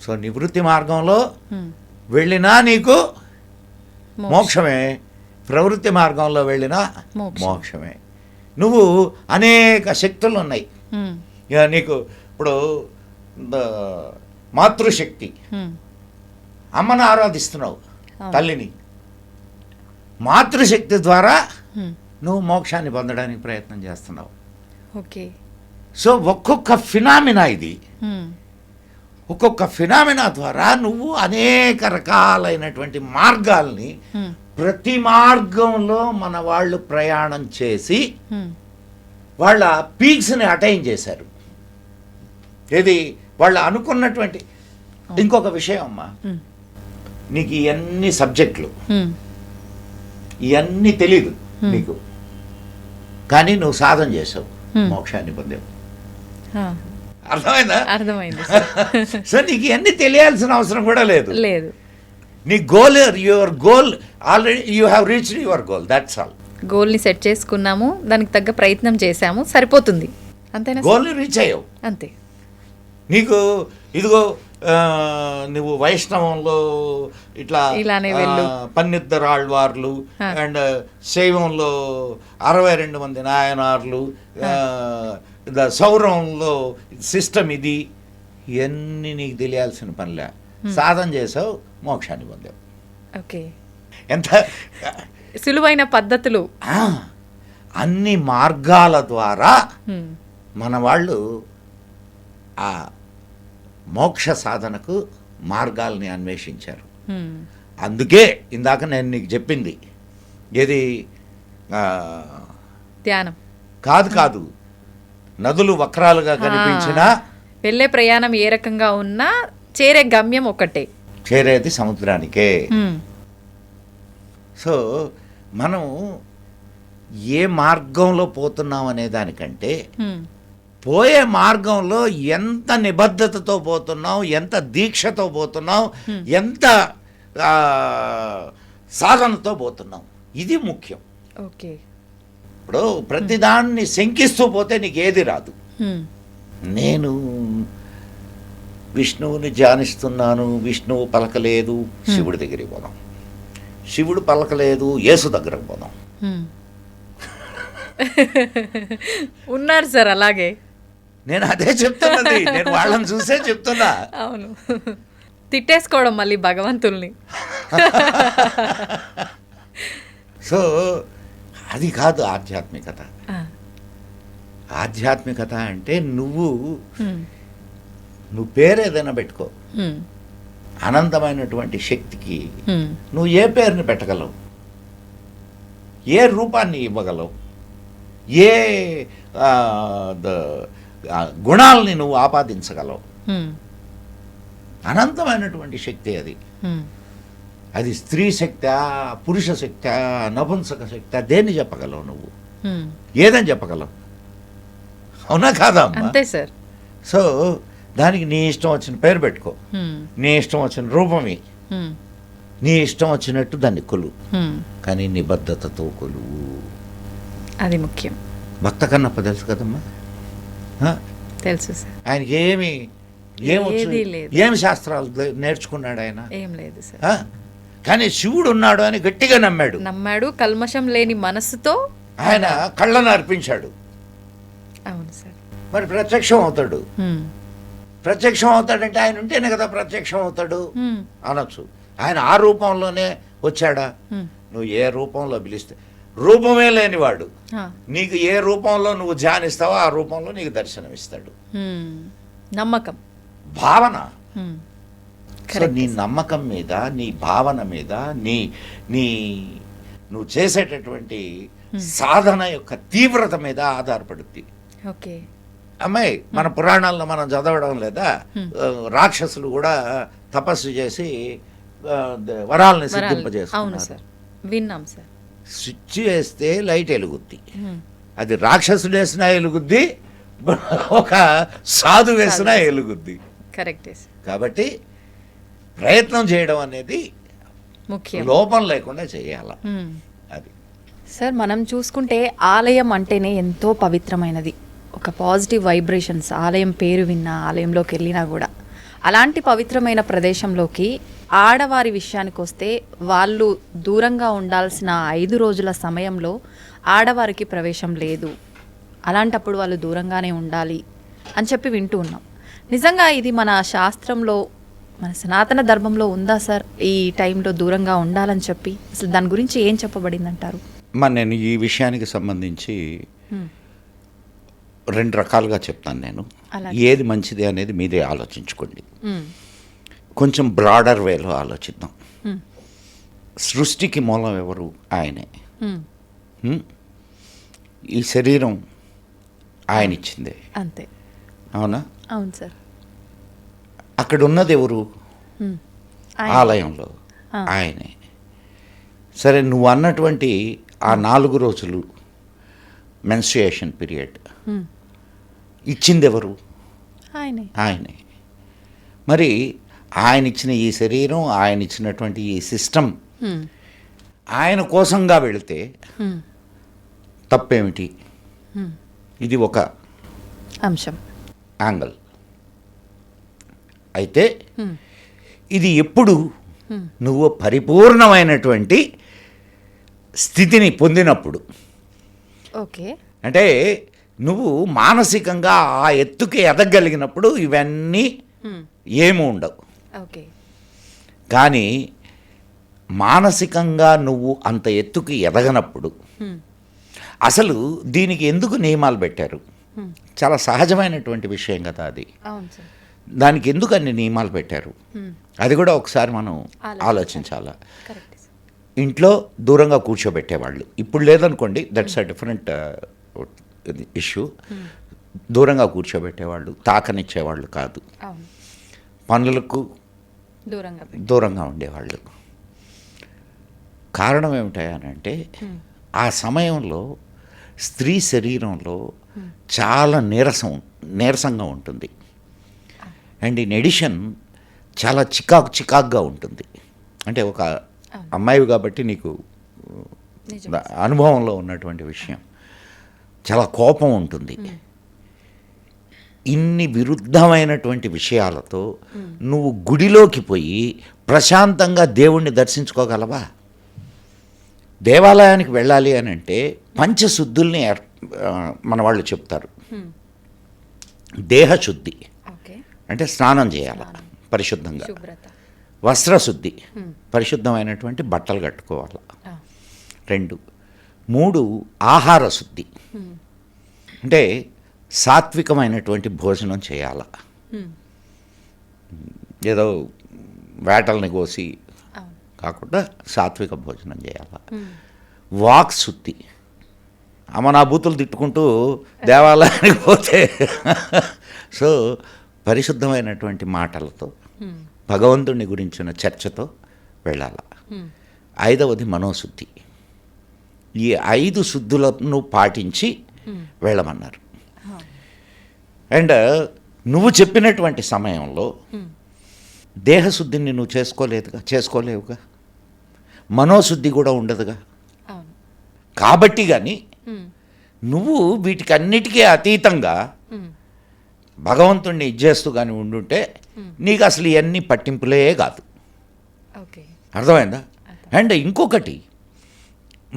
సో నివృత్తి మార్గంలో వెళ్ళినా నీకు మోక్షమే, ప్రవృత్తి మార్గంలో వెళ్ళినా మోక్షమే. నువ్వు అనేక శక్తులు ఉన్నాయి. ఇక నీకు ఇప్పుడు మాతృశక్తి, అమ్మను ఆరాధిస్తున్నావు, తల్లిని. మాతృశక్తి ద్వారా నువ్వు మోక్షాన్ని పొందడానికి ప్రయత్నం చేస్తున్నావు. ఓకే. సో ఒక్కొక్క ఫినామినా ఇది, ఒక్కొక్క ఫినామినా ద్వారా నువ్వు అనేక రకాలైనటువంటి మార్గాల్ని ప్రతి మార్గంలో మన వాళ్ళు ప్రయాణం చేసి వాళ్ళ పీక్స్ని అటైన్ చేశారు. ఇది వాళ్ళు అనుకున్నటువంటి. ఇంకొక విషయం అమ్మా, నీకు ఇవన్నీ సబ్జెక్టులు ఇవన్నీ తెలీదు నీకు, కానీ నువ్వు సాధన చేసావు, మోక్షాన్ని పొందావు. అర్థమైందా? అర్థమైంది. సో నీకు ఇవన్నీ తెలియాల్సిన అవసరం కూడా లేదు. లేదు. నీ goal, your goal already you have reached your goal, that's all. గోల్ని సెట్ చేసుకున్నాము, దానికి తగ్గ ప్రయత్నం చేశాము, సరిపోతుంది. అంతేనా? గోల్ని రీచ్ అయ్యావు అంతే. నీకు ఇదిగో నువ్వు వైష్ణవంలో ఇట్లా ఇలానే వెళ్ళు, పన్నిద్దరాళ్వార్లు అండ్ శైవంలో 62 మంది నాయనార్లు, సౌరంలో సిస్టమ్ ఇది, ఇవన్నీ నీకు తెలియాల్సిన పనిలే. సాధన చేసావు, మోక్షాన్ని పొందావు. ఓకే. ఎంత సులువైన పద్ధతులు. అన్ని మార్గాల ద్వారా మన వాళ్ళు ఆ మోక్ష సాధనకు మార్గాల్ని అన్వేషించారు. అందుకే ఇందాక నేను నీకు చెప్పింది ఏది, ధ్యానం కాదు, నదులు వక్రాలుగా కనిపించినా వెళ్ళే ప్రయాణం ఏ రకంగా ఉన్నా చేరే గమ్యం ఒకటే, చేరేది సముద్రానికే. సో మనం ఏ మార్గంలో పోతున్నాం అనే దానికంటే పోయే మార్గంలో ఎంత నిబద్ధతతో పోతున్నాం, ఎంత దీక్షతో పోతున్నాం, ఎంత సాధనతో పోతున్నాం, ఇది ముఖ్యం. ఓకే. ఇప్పుడు ప్రతిదాన్ని శంకిస్తూ పోతే నీకు ఏది రాదు. నేను విష్ణువుని ధ్యానిస్తున్నాను, విష్ణువు పలకలేదు, శివుడి దగ్గరికి పోదాం. శివుడు పలకలేదు, యేసు దగ్గరకు పోదాం. ఉన్నారు సార్ అలాగే. నేను అదే చెప్తున్నది, నేను వాళ్ళని చూసే చెప్తున్నా. అవును, తిట్టేసుకోవడం మళ్ళీ భగవంతుల్ని. సో అది కాదు ఆధ్యాత్మికత. ఆధ్యాత్మికత అంటే నువ్వు పేరు ఏదైనా పెట్టుకో, అనంతమైనటువంటి శక్తికి నువ్వు ఏ పేరుని పెట్టగలవు, ఏ రూపాన్ని ఇవ్వగలవు, ఏ గుణాలని నువ్వు ఆపాదించగలవు. అనంతమైనటువంటి శక్తి అది. అది స్త్రీ శక్తి, పురుష శక్తి, నపుంసక శక్తి, దేన్ని చెప్పగలవు నువ్వు? ఏదని చెప్పగలవు? అవునా కాదా? అంతే సార్. సో దానికి నీ ఇష్టం వచ్చిన పేరు పెట్టుకో, నీ ఇష్టం వచ్చిన రూపమే, నీ ఇష్టం వచ్చినట్టు దాన్ని కొలు, కానీ నిబద్ధతతో కొలువు. అది ముఖ్యం. భక్త కన్నప్ప తెలుసు కదమ్మా? తెలుసు సార్. ఆయనకి ఏమి శాస్త్రాలు నేర్చుకున్నాడు ఆయన? ఏం లేదు సార్. కానీ శివుడు ఉన్నాడు అని గట్టిగా నమ్మాడు. కల్మషం లేని మనసుతో ఆయన కళ్ళను అర్పించాడు. అవును సార్. మరి ప్రత్యక్షం అవుతాడు. ప్రత్యక్షం అవుతాడంటే ఆయన ఉంటేనే కదా ప్రత్యక్షం అవుతాడు అనొచ్చు. ఆయన ఆ రూపంలోనే వచ్చాడా? నువ్వు ఏ రూపంలో పిలిస్తే, రూపమే లేనివాడు నీకు ఏ రూపంలో నువ్వు ధ్యానిస్తావో ఆ రూపంలో నీకు దర్శనం ఇస్తాడు. నమ్మకం, భావన. నీ నమ్మకం మీద, నీ భావన మీద, నీ నువ్వు చేసేటటువంటి సాధన యొక్క తీవ్రత మీద ఆధారపడుద్ది. ఓకే. అమ్మాయి, మన పురాణాల్లో మనం చదవడం లేదా, రాక్షసులు కూడా తపస్సు చేసి వరాలని సిద్ధింపజేసుకున్నారు. విన్నాం సార్. స్విచ్ వేస్తే లైట్ వెలుగుద్ది, అది రాక్షసుడు వేసినా వెలుగుద్ది, ఒక సాధు వేసినా వెలుగుద్ది. కరెక్ట్. కాబట్టి ప్రయత్నం చేయడం అనేది ముఖ్యం, లోపం లేకుండా చేయాల. అది సార్. మనం చూసుకుంటే ఆలయం అంటేనే ఎంతో పవిత్రమైనది, ఒక పాజిటివ్ వైబ్రేషన్స్. ఆలయం పేరు విన్నా, ఆలయంలోకి వెళ్ళినా కూడా అలాంటి పవిత్రమైన ప్రదేశంలోకి ఆడవారి విషయానికి వస్తే వాళ్ళు దూరంగా ఉండాల్సిన 5 రోజుల సమయంలో ఆడవారికి ప్రవేశం లేదు. అలాంటప్పుడు వాళ్ళు దూరంగానే ఉండాలి అని చెప్పి వింటూ ఉన్నాం. నిజంగా ఇది మన శాస్త్రంలో, మన సనాతన ధర్మంలో ఉందా సార్ ఈ టైంలో దూరంగా ఉండాలని చెప్పి? అసలు దాని గురించి ఏం చెప్పబడింది అంటారు? నేను ఈ విషయానికి సంబంధించి 2 రకాలుగా చెప్తాను నేను. అలాగే. ఏది మంచిది అనేది మీరే ఆలోచించుకోండి. కొంచెం బ్రాడర్ వేలో ఆలోచిద్దాం. సృష్టికి మూలం ఎవరు? ఆయనే. ఈ శరీరం ఆయన ఇచ్చిందే, అంతే. అవునా? అవును సార్. అక్కడ ఉన్నది ఎవరు? ఆలయంలో ఆయనే. సరే, నువ్వు అన్నటువంటి ఆ 4 రోజులు మెన్స్ట్రుయేషన్ పీరియడ్ ఇచ్చింది ఎవరు? ఆయనే. మరి ఆయన ఇచ్చిన ఈ శరీరం, ఆయన ఇచ్చినటువంటి ఈ సిస్టమ్ ఆయన కోసంగా వెళితే తప్పేమిటి? ఇది ఒక అంశం, యాంగిల్. అయితే ఇది ఎప్పుడు నువ్వు పరిపూర్ణమైనటువంటి స్థితిని పొందినప్పుడు, ఓకే, అంటే నువ్వు మానసికంగా ఆ ఎత్తుకి ఎదగలిగినప్పుడు ఇవన్నీ ఏమి ఉండవు. ఓకే. కానీ మానసికంగా నువ్వు అంత ఎత్తుకి ఎదగనప్పుడు అసలు దీనికి ఎందుకు నియమాలు పెట్టారు? చాలా సహజమైనటువంటి విషయం కదా అది. అవును సార్. దానికి ఎందుకు అన్ని నియమాలు పెట్టారు? అది కూడా ఒకసారి మనం ఆలోచించాలా. Correct sir. ఇంట్లో దూరంగా కూర్చోబెట్టేవాళ్ళు. ఇప్పుడు లేదనుకోండి, దట్స్ అ డిఫరెంట్ ఇష్యూ. దూరంగా కూర్చోబెట్టేవాళ్ళు, తాకనిచ్చేవాళ్ళు కాదు. అవును. పనులకు దూరంగా దూరంగా ఉండేవాళ్ళు. కారణం ఏమిటంటే ఆ సమయంలో స్త్రీ శరీరంలో చాలా నీరసంగా ఉంటుంది. అండ్ ఇన్ ఎడిషన్ చాలా చికాకుగా ఉంటుంది. అంటే ఒక అమ్మాయివి కాబట్టి నీకు అనుభవంలో ఉన్నటువంటి విషయం, చాలా కోపం ఉంటుంది. ఇన్ని విరుద్ధమైనటువంటి విషయాలతో నువ్వు గుడిలోకి పోయి ప్రశాంతంగా దేవుణ్ణి దర్శించుకోగలవా? దేవాలయానికి వెళ్ళాలి అని అంటే పంచశుద్ధుల్ని మన వాళ్ళు చెప్తారు. దేహశుద్ధి అంటే స్నానం చేయాలి పరిశుద్ధంగా, వస్త్రశుద్ధి పరిశుద్ధమైనటువంటి బట్టలు కట్టుకోవాలి, 2, 3 ఆహార శుద్ధి అంటే సాత్వికమైనటువంటి భోజనం చేయాల. ఏదో వేటల్ని కోసి కాకుండా సాత్విక భోజనం చేయాలి. వాక్ శుద్ధి, అమనాభూతులు తిట్టుకుంటూ దేవాలయానికి పోతే సో పరిశుద్ధమైనటువంటి మాటలతో భగవంతుని గురించిన చర్చతో వెళ్ళాల. 5వది మనోశుద్ధి. ఈ 5 శుద్ధులను పాటించి వెళ్ళమన్నారు. అండ్ నువ్వు చెప్పినటువంటి సమయంలో దేహశుద్ధిని నువ్వు చేసుకోలేవుగా, మనోశుద్ధి కూడా ఉండదుగా. కాబట్టి కానీ నువ్వు వీటికి అన్నిటికీ అతీతంగా భగవంతుణ్ణి ఇచ్చేస్తూ కానీ ఉండుంటే నీకు అసలు ఇవన్నీ పట్టింపులే కాదు. అర్థమైందా? అండ్ ఇంకొకటి,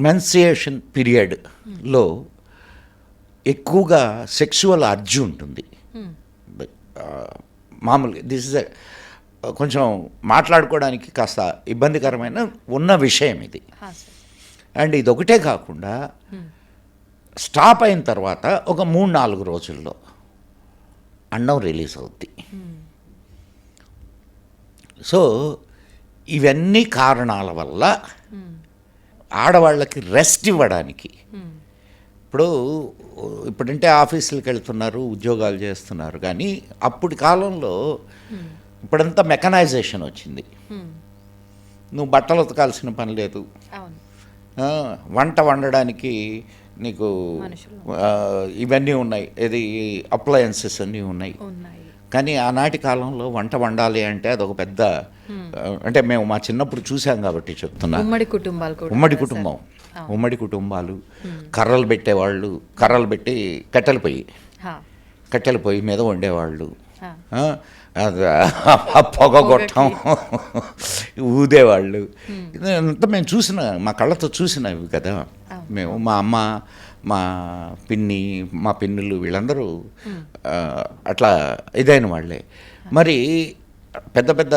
మెన్స్ట్రుయేషన్ పీరియడ్లో ఎక్కువగా సెక్సువల్ అర్జ్ ఉంటుంది. మామూలుగా దిస్ ఇస్ కొంచెం మాట్లాడుకోవడానికి కాస్త ఇబ్బందికరమైన ఉన్న విషయం ఇది. అండ్ ఇది ఒకటే కాకుండా స్టాప్ అయిన తర్వాత ఒక 3-4 రోజుల్లో అండం రిలీజ్ అవుద్ది. సో ఇవన్నీ కారణాల వల్ల ఆడవాళ్ళకి రెస్ట్ ఇవ్వడానికి, ఇప్పుడంటే ఆఫీసులకు వెళ్తున్నారు, ఉద్యోగాలు చేస్తున్నారు, కానీ అప్పటి కాలంలో ఇప్పుడంతా మెకనైజేషన్ వచ్చింది. నువ్వు బట్టలు ఉతకాల్సిన పని లేదు, వంట వండడానికి నీకు ఇవన్నీ ఉన్నాయి, ఇది అప్లయన్సెస్ అన్నీ ఉన్నాయి. కానీ ఆనాటి కాలంలో వంట వండాలి అంటే అదొక పెద్ద, అంటే మేము మా చిన్నప్పుడు చూసాం కాబట్టి చెప్తున్నా. ఉమ్మడి కుటుంబాలు కర్రలు పెట్టేవాళ్ళు, కర్రలు పెట్టి కట్టెల పొయ్యి మీద వండేవాళ్ళు, పొగగొట్టం ఊదేవాళ్ళు. ఇదంతా మేము మా కళ్ళతో చూసినవి కదా. మేము మా అమ్మ, మా పిన్నులు వీళ్ళందరూ అట్లా ఇదైన వాళ్ళే. మరి పెద్ద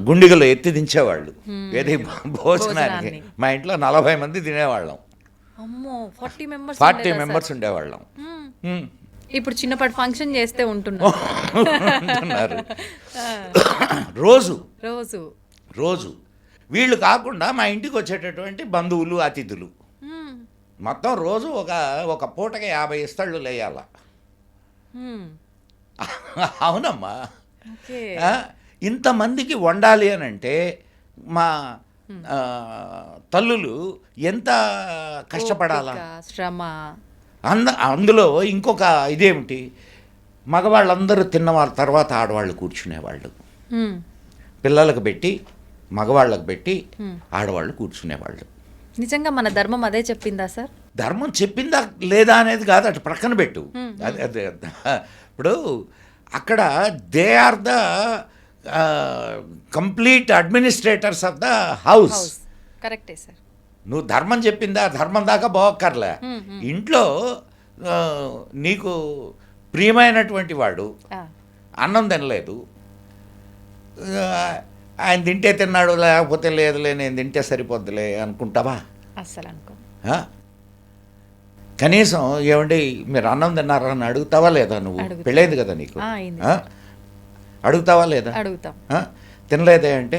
గుండిగలు ఎత్తి దించేవాళ్ళు ఏది భోజనానికి. భోజనాన్ని. మా ఇంట్లో 40 మంది తినేవాళ్ళం, అమ్మో 40 మెంబర్స్ 40 మెంబర్స్ ఉండేవాళ్ళం. ఇప్పుడు చిన్నపాటి ఫంక్షన్ చేస్తే ఉంటున్నారు. ఉంటున్నారు. రోజు రోజు రోజు వీళ్ళు కాకుండా మా ఇంటికి వచ్చేటటువంటి బంధువులు, అతిథులు మొత్తం రోజు ఒక పూటకి 50 ఇస్తళ్ళు లేయాల. అవునమ్మా. ఓకే. ఇంతమందికి వండాలి అని అంటే మా తల్లులు ఎంత కష్టపడాలా. ఓపిక, శ్రమ. అందులో ఇంకొక ఇదేమిటి, మగవాళ్ళందరూ తిన్నవాళ్ళ తర్వాత ఆడవాళ్ళు కూర్చునేవాళ్ళు. పిల్లలకు పెట్టి మగవాళ్ళకు పెట్టి ఆడవాళ్ళు కూర్చునేవాళ్ళు. నిజంగా మన ధర్మం అదే చెప్పిందా సార్? ధర్మం చెప్పిందా లేదా అనేది కాదు, అటు ప్రక్కన పెట్టు. అదే ఇప్పుడు అక్కడ they are the complete administrators of the house. కరెక్టే సార్. నువ్వు ధర్మం చెప్పిందా, ధర్మం దాకా పోక్కర్లే. ఇంట్లో నీకు ప్రియమైనటువంటి వాడు అన్నం తినలేదు, ఆయన తింటే తిన్నాడు లేకపోతే లేదులే, నేను తింటే సరిపోద్దులే అనుకుంటావా? అస్సలు అనుకో. కనీసం ఏమండి మీరు అన్నం తిన్నారా అని అడుగుతావా లేదా? నువ్వు పెళ్ళైంది కదా నీకు, అడుగుతావా లేదా? అడుగుతాం. తినలేదే అంటే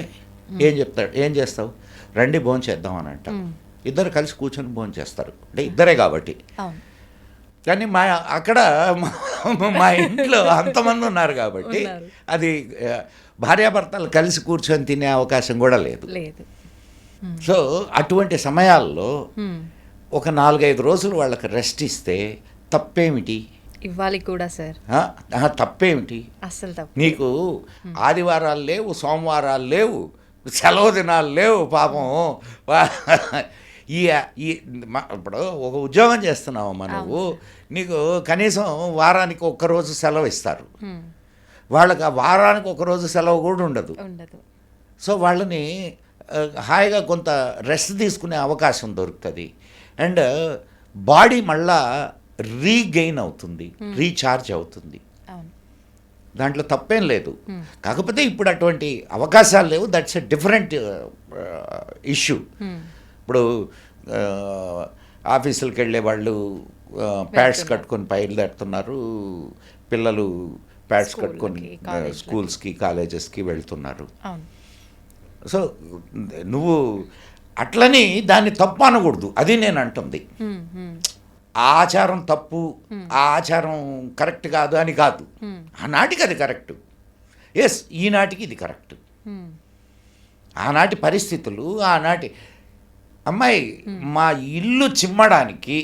ఏం చెప్తాడు, ఏం చేస్తావు? రండి భోంచేద్దాం అని అంట. ఇద్దరు కలిసి కూర్చొని భోంచేస్తారు, అంటే ఇద్దరే కాబట్టి. కానీ అక్కడ మా ఇంట్లో అంతమంది ఉన్నారు కాబట్టి అది భార్యాభర్తలు కలిసి కూర్చొని తినే అవకాశం కూడా లేదు. సో అటువంటి సమయాల్లో ఒక 4-5 రోజులు వాళ్ళకి రెస్ట్ ఇస్తే తప్పేమిటి? ఇవ్వాలి కూడా సార్. తప్పేమిటి? అస్సలు తప్పు. నీకు ఆదివారాలు లేవు, సోమవారాలు లేవు, సెలవు దినాలు లేవు. పాపం ఇప్పుడు ఒక ఉద్యోగం చేస్తున్నావమ్మా నువ్వు, నీకు కనీసం వారానికి 1 రోజు సెలవు ఇస్తారు. వాళ్ళకి ఆ వారానికి 1 రోజు సెలవు కూడా ఉండదు. సో వాళ్ళని హాయిగా కొంత రెస్ట్ తీసుకునే అవకాశం దొరుకుతుంది. అండ్ బాడీ మళ్ళా రీగెయిన్ అవుతుంది, రీఛార్జ్ అవుతుంది. దాంట్లో తప్పేం లేదు. కాకపోతే ఇప్పుడు అటువంటి అవకాశాలు లేవు. That's a different issue. ఇప్పుడు ఆఫీసులకు వెళ్ళే వాళ్ళు ప్యాడ్స్ కట్టుకొని బయలుదేరుతున్నారు, పిల్లలు ప్యాడ్స్ కట్టుకొని స్కూల్స్కి కాలేజెస్కి వెళ్తున్నారు. సో నువ్వు అట్లని దాన్ని తప్పు అనకూడదు, అది నేను అంటుంది. ఆ ఆచారం తప్పు, ఆ ఆచారం కరెక్ట్ కాదు అని కాదు. ఆనాటికి అది కరెక్ట్, ఎస్, ఈనాటికి ఇది కరెక్ట్. ఆనాటి పరిస్థితులు, ఆనాటి అమ్మాయి మా ఇల్లు చిమ్మడానికి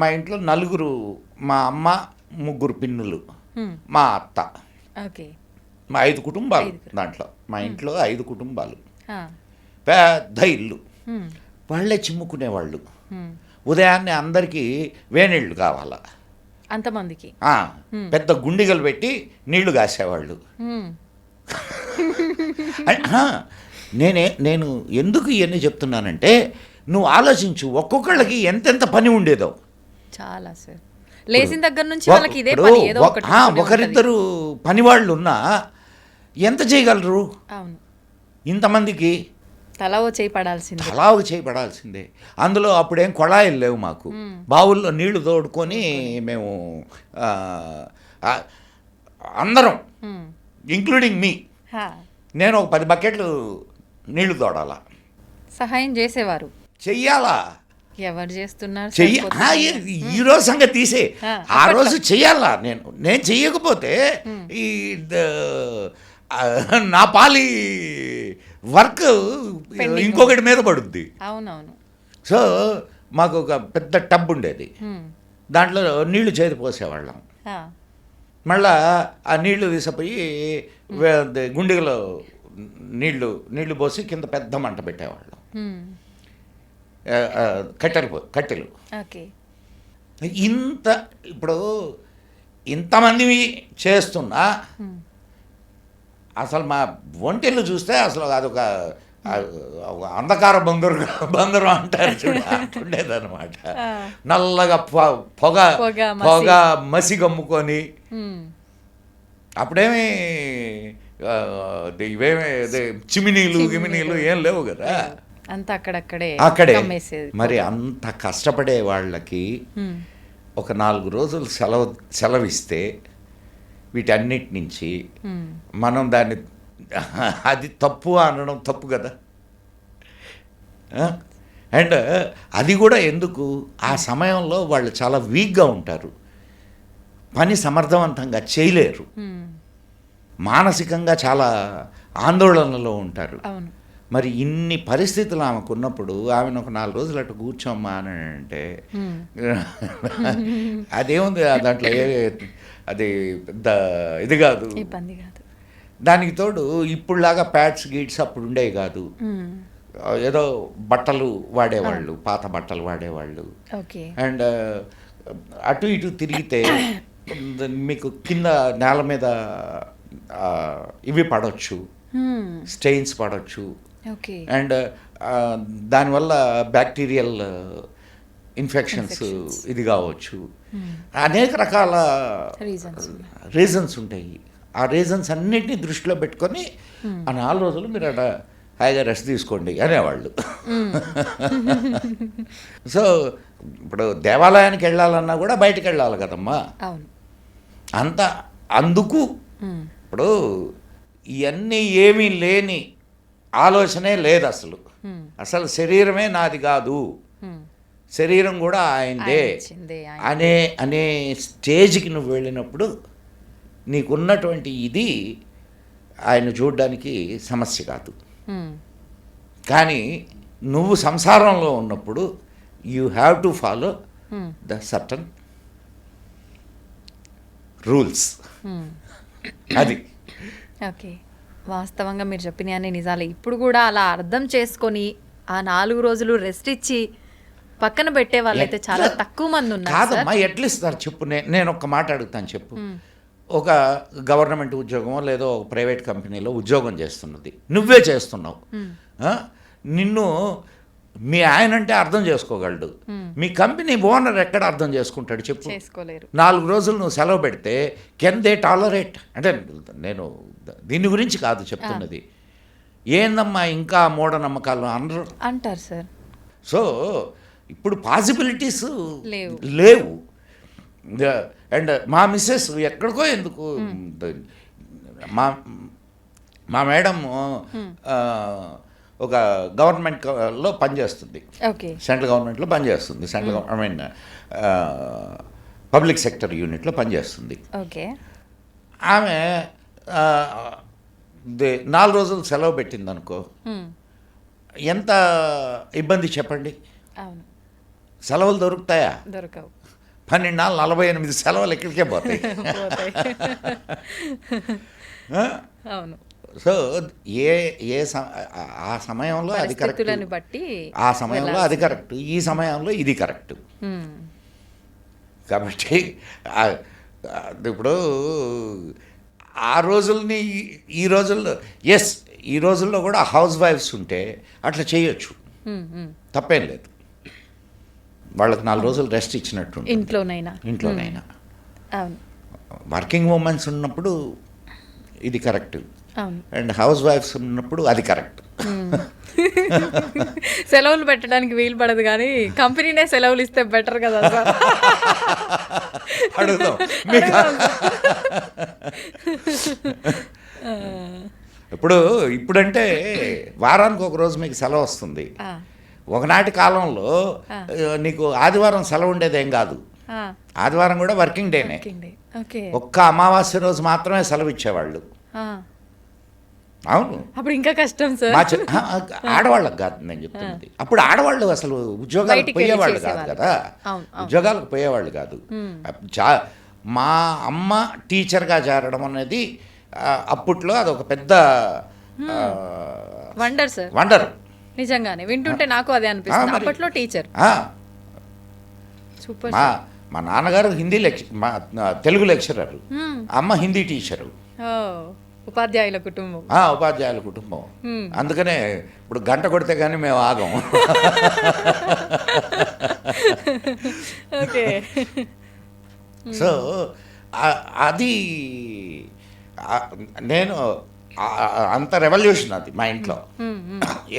మా ఇంట్లో 4, మా అమ్మ 3 పిన్నులు, మా అత్త, మా 5 కుటుంబాలు. దాంట్లో మా ఇంట్లో 5 కుటుంబాలు, పెద్ద ఇల్లు. వాళ్ళే చిమ్ముకునేవాళ్ళు. ఉదయాన్నే అందరికీ వేనీళ్ళు కావాలా అంతమందికి, పెద్ద గుండిగలు పెట్టి నీళ్లు కాసేవాళ్ళు. నేను ఎందుకు ఇవన్నీ చెప్తున్నానంటే, నువ్వు ఆలోచించు, ఒక్కొక్కళ్ళకి ఎంతెంత పని ఉండేదో. చాలా సార్. లేచిన దగ్గర నుంచి వాళ్ళకి ఇదే పని, ఏదో ఒకటి. ఒకరిద్దరు పనివాళ్ళు ఉన్నా ఎంత చేయగలరు? అవును, ఇంతమందికి తలా ఓ చేయి పడాల్సిందే. అందులో అప్పుడేం కొళాయిలు లేవు మాకు. బావుల్లో నీళ్లు తోడుకొని మేము అందరం, ఇంక్లూడింగ్ మీ, నేను ఒక 10 బకెట్లు నీళ్లు తోడాలా. సహాయం చేసేవారు. చెయ్యాలా? ఎవరు చేస్తున్నారు? ఈ రోజు సంగతి తీసే, ఆ రోజు చెయ్యాలా. నేను చెయ్యకపోతే ఈ నా పాలి వర్క్ ఇంకొకటి మీద పడుద్ది. అవునవును. సో మాకు ఒక పెద్ద టబ్ ఉండేది, దాంట్లో నీళ్లు చేతి పోసేవాళ్ళం. మళ్ళా ఆ నీళ్లు తీసిపోయి గుండిగలో నీళ్లు పోసి కింద పెద్ద మంట పెట్టేవాళ్ళం. కట్టెలు. ఇప్పుడు ఇంతమంది చేస్తున్నా అసలు మా ఒంటెళ్ళు చూస్తే అసలు అదొక అంధకార బందరు అంటారు చూడ, అంటుండేదన్నమాట. నల్లగా పొగ మసి గమ్ముకొని అప్పుడేమి ఇవేమి చిమినీలు గిమినీలు ఏం లేవు కదా, అంతా అక్కడే కమ్మేసేది. మరి అంత కష్టపడే వాళ్ళకి ఒక 4 రోజులు సెలవిస్తే వీటన్నిటి నుంచి మనం దాన్ని అది తప్పు అనడం తప్పు కదా. అండ్ అది కూడా ఎందుకు, ఆ సమయంలో వాళ్ళు చాలా వీక్గా ఉంటారు, పని సమర్థవంతంగా చేయలేరు, మానసికంగా చాలా ఆందోళనలో ఉంటారు. మరి ఇన్ని పరిస్థితులు ఆమెకు ఉన్నప్పుడు ఆమెను ఒక 4 రోజులు అటు కూర్చోమ్మా అని అంటే అదేముంది దాంట్లో అది పెద్ద ఇది కాదు, ఇబ్బంది కాదు. దానికి తోడు ఇప్పుడులాగా ప్యాడ్స్ గీడ్స్ అప్పుడు ఉండేవి కాదు, ఏదో బట్టలు వాడేవాళ్ళు, పాత బట్టలు వాడేవాళ్ళు. అండ్ అటు ఇటు తిరిగితే మీకు కింద నేల మీద ఇవి పడవచ్చు, స్టెయిన్స్ పడవచ్చు, అండ్ దానివల్ల బ్యాక్టీరియల్ ఇన్ఫెక్షన్స్ ఇది కావచ్చు, అనేక రకాల రీజన్స్ ఉంటాయి. ఆ రీజన్స్ అన్నిటినీ దృష్టిలో పెట్టుకొని ఆ 4 రోజులు మీరు అక్కడ హాయిగా రెస్ట్ తీసుకోండి అనేవాళ్ళు. సో ఇప్పుడు దేవాలయానికి వెళ్ళాలన్నా కూడా బయటకు వెళ్ళాలి కదమ్మా, అందుకు ఇప్పుడు ఇవన్నీ ఏమీ లేని ఆలోచనే లేదు అసలు. అసలు శరీరమే నాది కాదు, శరీరం కూడా ఆయనదే అనే స్టేజ్కి నువ్వు వెళ్ళినప్పుడు నీకున్నటువంటి ఇది ఆయన చూడడానికి సమస్య కాదు. కానీ నువ్వు సంసారంలో ఉన్నప్పుడు you have to follow the certain rules. అది ఓకే, వాస్తవంగా మీరు చెప్పిన అన్ని నిజాలే. ఇప్పుడు కూడా అలా అర్థం చేసుకొని ఆ 4 రోజులు రెస్ట్ ఇచ్చి పక్కన పెట్టే వాళ్ళైతే చాలా తక్కువ మంది ఉన్నారు. కాదమ్మా, ఎట్లా ఇస్తారు చెప్పు? నేను ఒక్క మాట అడుగుతాను చెప్పు. ఒక గవర్నమెంట్ ఉద్యోగమో లేదో ఒక ప్రైవేట్ కంపెనీలో ఉద్యోగం చేస్తున్నది, నువ్వే చేస్తున్నావు. నిన్ను మీ ఆయన అంటే అర్థం చేసుకోగలడు, మీ కంపెనీ ఓనర్ ఎక్కడ అర్థం చేసుకుంటాడు చెప్పు? 4 రోజులు నువ్వు సెలవు పెడితే కెన్ దే టాలరేట్? అంటే నేను దీని గురించి కాదు చెప్తున్నది, ఏందమ్మా ఇంకా మూఢనమ్మకాలు అంటారు సార్. సో ఇప్పుడు పాసిబిలిటీస్ లేవు. అండ్ మా మిస్సెస్ ఎక్కడికో ఎందుకు, మా మేడం ఒక గవర్నమెంట్లో పనిచేస్తుంది, సెంట్రల్ గవర్నమెంట్లో పనిచేస్తుంది, పబ్లిక్ సెక్టర్ యూనిట్లో పనిచేస్తుంది. ఆమె 4 రోజులు సెలవు పెట్టింది అనుకో, ఎంత ఇబ్బంది చెప్పండి? సెలవులు దొరుకుతాయా? దొరకవు. 12 నాలుగు 48 సెలవులు ఎక్కడికే పోతాయి. అవును. సో ఆ సమయంలో అది కరెక్ట్, ఆ సమయంలో అది కరెక్ట్, ఈ సమయంలో ఇది కరెక్ట్. కాబట్టి ఇప్పుడు ఆ రోజుల్ని ఈ రోజుల్లో ఈ రోజుల్లో కూడా హౌస్ వైఫ్స్ ఉంటే అట్లా చేయొచ్చు, తప్పేం లేదు. వాళ్ళకి 4 రోజులు రెస్ట్ ఇచ్చినట్టు ఇంట్లోనైనా. వర్కింగ్ ఉమెన్స్ ఉన్నప్పుడు ఇది కరెక్ట్, అండ్ హౌస్ వైఫ్స్ ఉన్నప్పుడు అది కరెక్ట్. సెలవులు పెట్టడానికి వీలు పడదు, కానీ కంపెనీనే సెలవులు ఇస్తే బెటర్ కదా సార్. అడుగుదాం. ఇప్పుడంటే వారానికి ఒక రోజు మీకు సెలవు వస్తుంది. ఒకనాటి కాలంలో నీకు ఆదివారం సెలవు ఉండేదేం కాదు, ఆదివారం కూడా వర్కింగ్ డేనే. ఒక్క అమావాస్య రోజు మాత్రమే సెలవు ఇచ్చేవాళ్ళు. అవును, అప్పుడు ఇంకా కష్టం సార్. ఆడవాళ్ళకి కాదు నేను చెప్తున్నది. అప్పుడు ఆడవాళ్ళు అసలు ఉద్యోగాలకు పోయేవాళ్ళు కాదు కదా, ఉద్యోగాలకు పోయేవాళ్ళు కాదు. మా అమ్మ టీచర్గా చేరడం అనేది అప్పట్లో అదొక పెద్ద వండర్ సార్, వండర్. నిజంగానే వింటుంటే నాకు అదే అనిపిస్తుంది. అప్పట్లో టీచర్, మా నాన్నగారు హిందీ తెలుగు లెక్చరర్, అమ్మ హిందీ టీచరు. ఉపాధ్యాయుల కుటుంబం. అందుకనే ఇప్పుడు గంట కొడితే కానీ మేము ఆగం. సో అది నేను అంత రెవల్యూషన్ అది మా ఇంట్లో.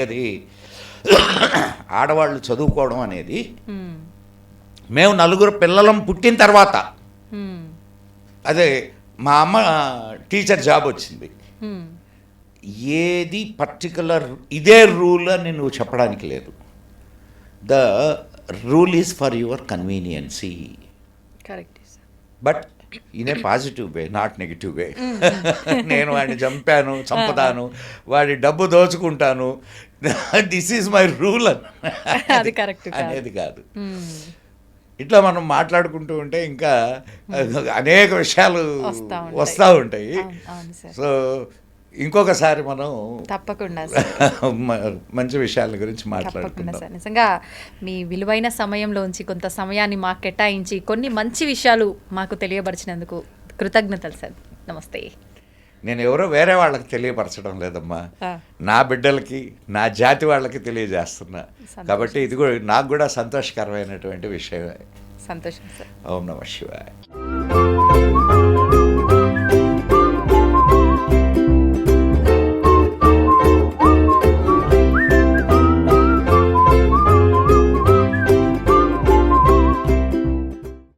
ఏది ఆడవాళ్ళు చదువుకోవడం అనేది మేము 4 పిల్లలం పుట్టిన తర్వాత. అదే మా అమ్మ టీచర్ జాబ్ వచ్చింది. ఏది పర్టికులర్ ఇదే రూల్ అని నువ్వు చెప్పడానికి లేదు. The rule is for your convenience, correct. But in a positive way, not negative way. నేను వాడిని చంపుతాను, వాడి డబ్బు దోచుకుంటాను, దిస్ ఈజ్ మై రూల్ అది కరెక్ట్ అనేది కాదు. ఇట్లా మనం మాట్లాడుకుంటూ ఉంటే ఇంకా అనేక విషయాలు వస్తూ ఉంటాయి. సో ఇంకొకసారి మనం తప్పకుండా మంచి విషయాల గురించి మాట్లాడుకుందాం. సార్, నిజంగా మీ విలువైన సమయంలోంచి కొంత సమయాన్ని మాకు కేటాయించి కొన్ని మంచి విషయాలు మాకు తెలియపరిచినందుకు కృతజ్ఞతలు సార్. నమస్తే. నేను ఎవరో వేరే వాళ్ళకి తెలియపరచడం లేదమ్మా, నా బిడ్డలకి, నా జాతి వాళ్ళకి తెలియజేస్తున్నా. కాబట్టి ఇది కూడా నాకు కూడా సంతోషకరమైనటువంటి విషయమే. సంతోషం సార్. ఓం నమః శివాయ.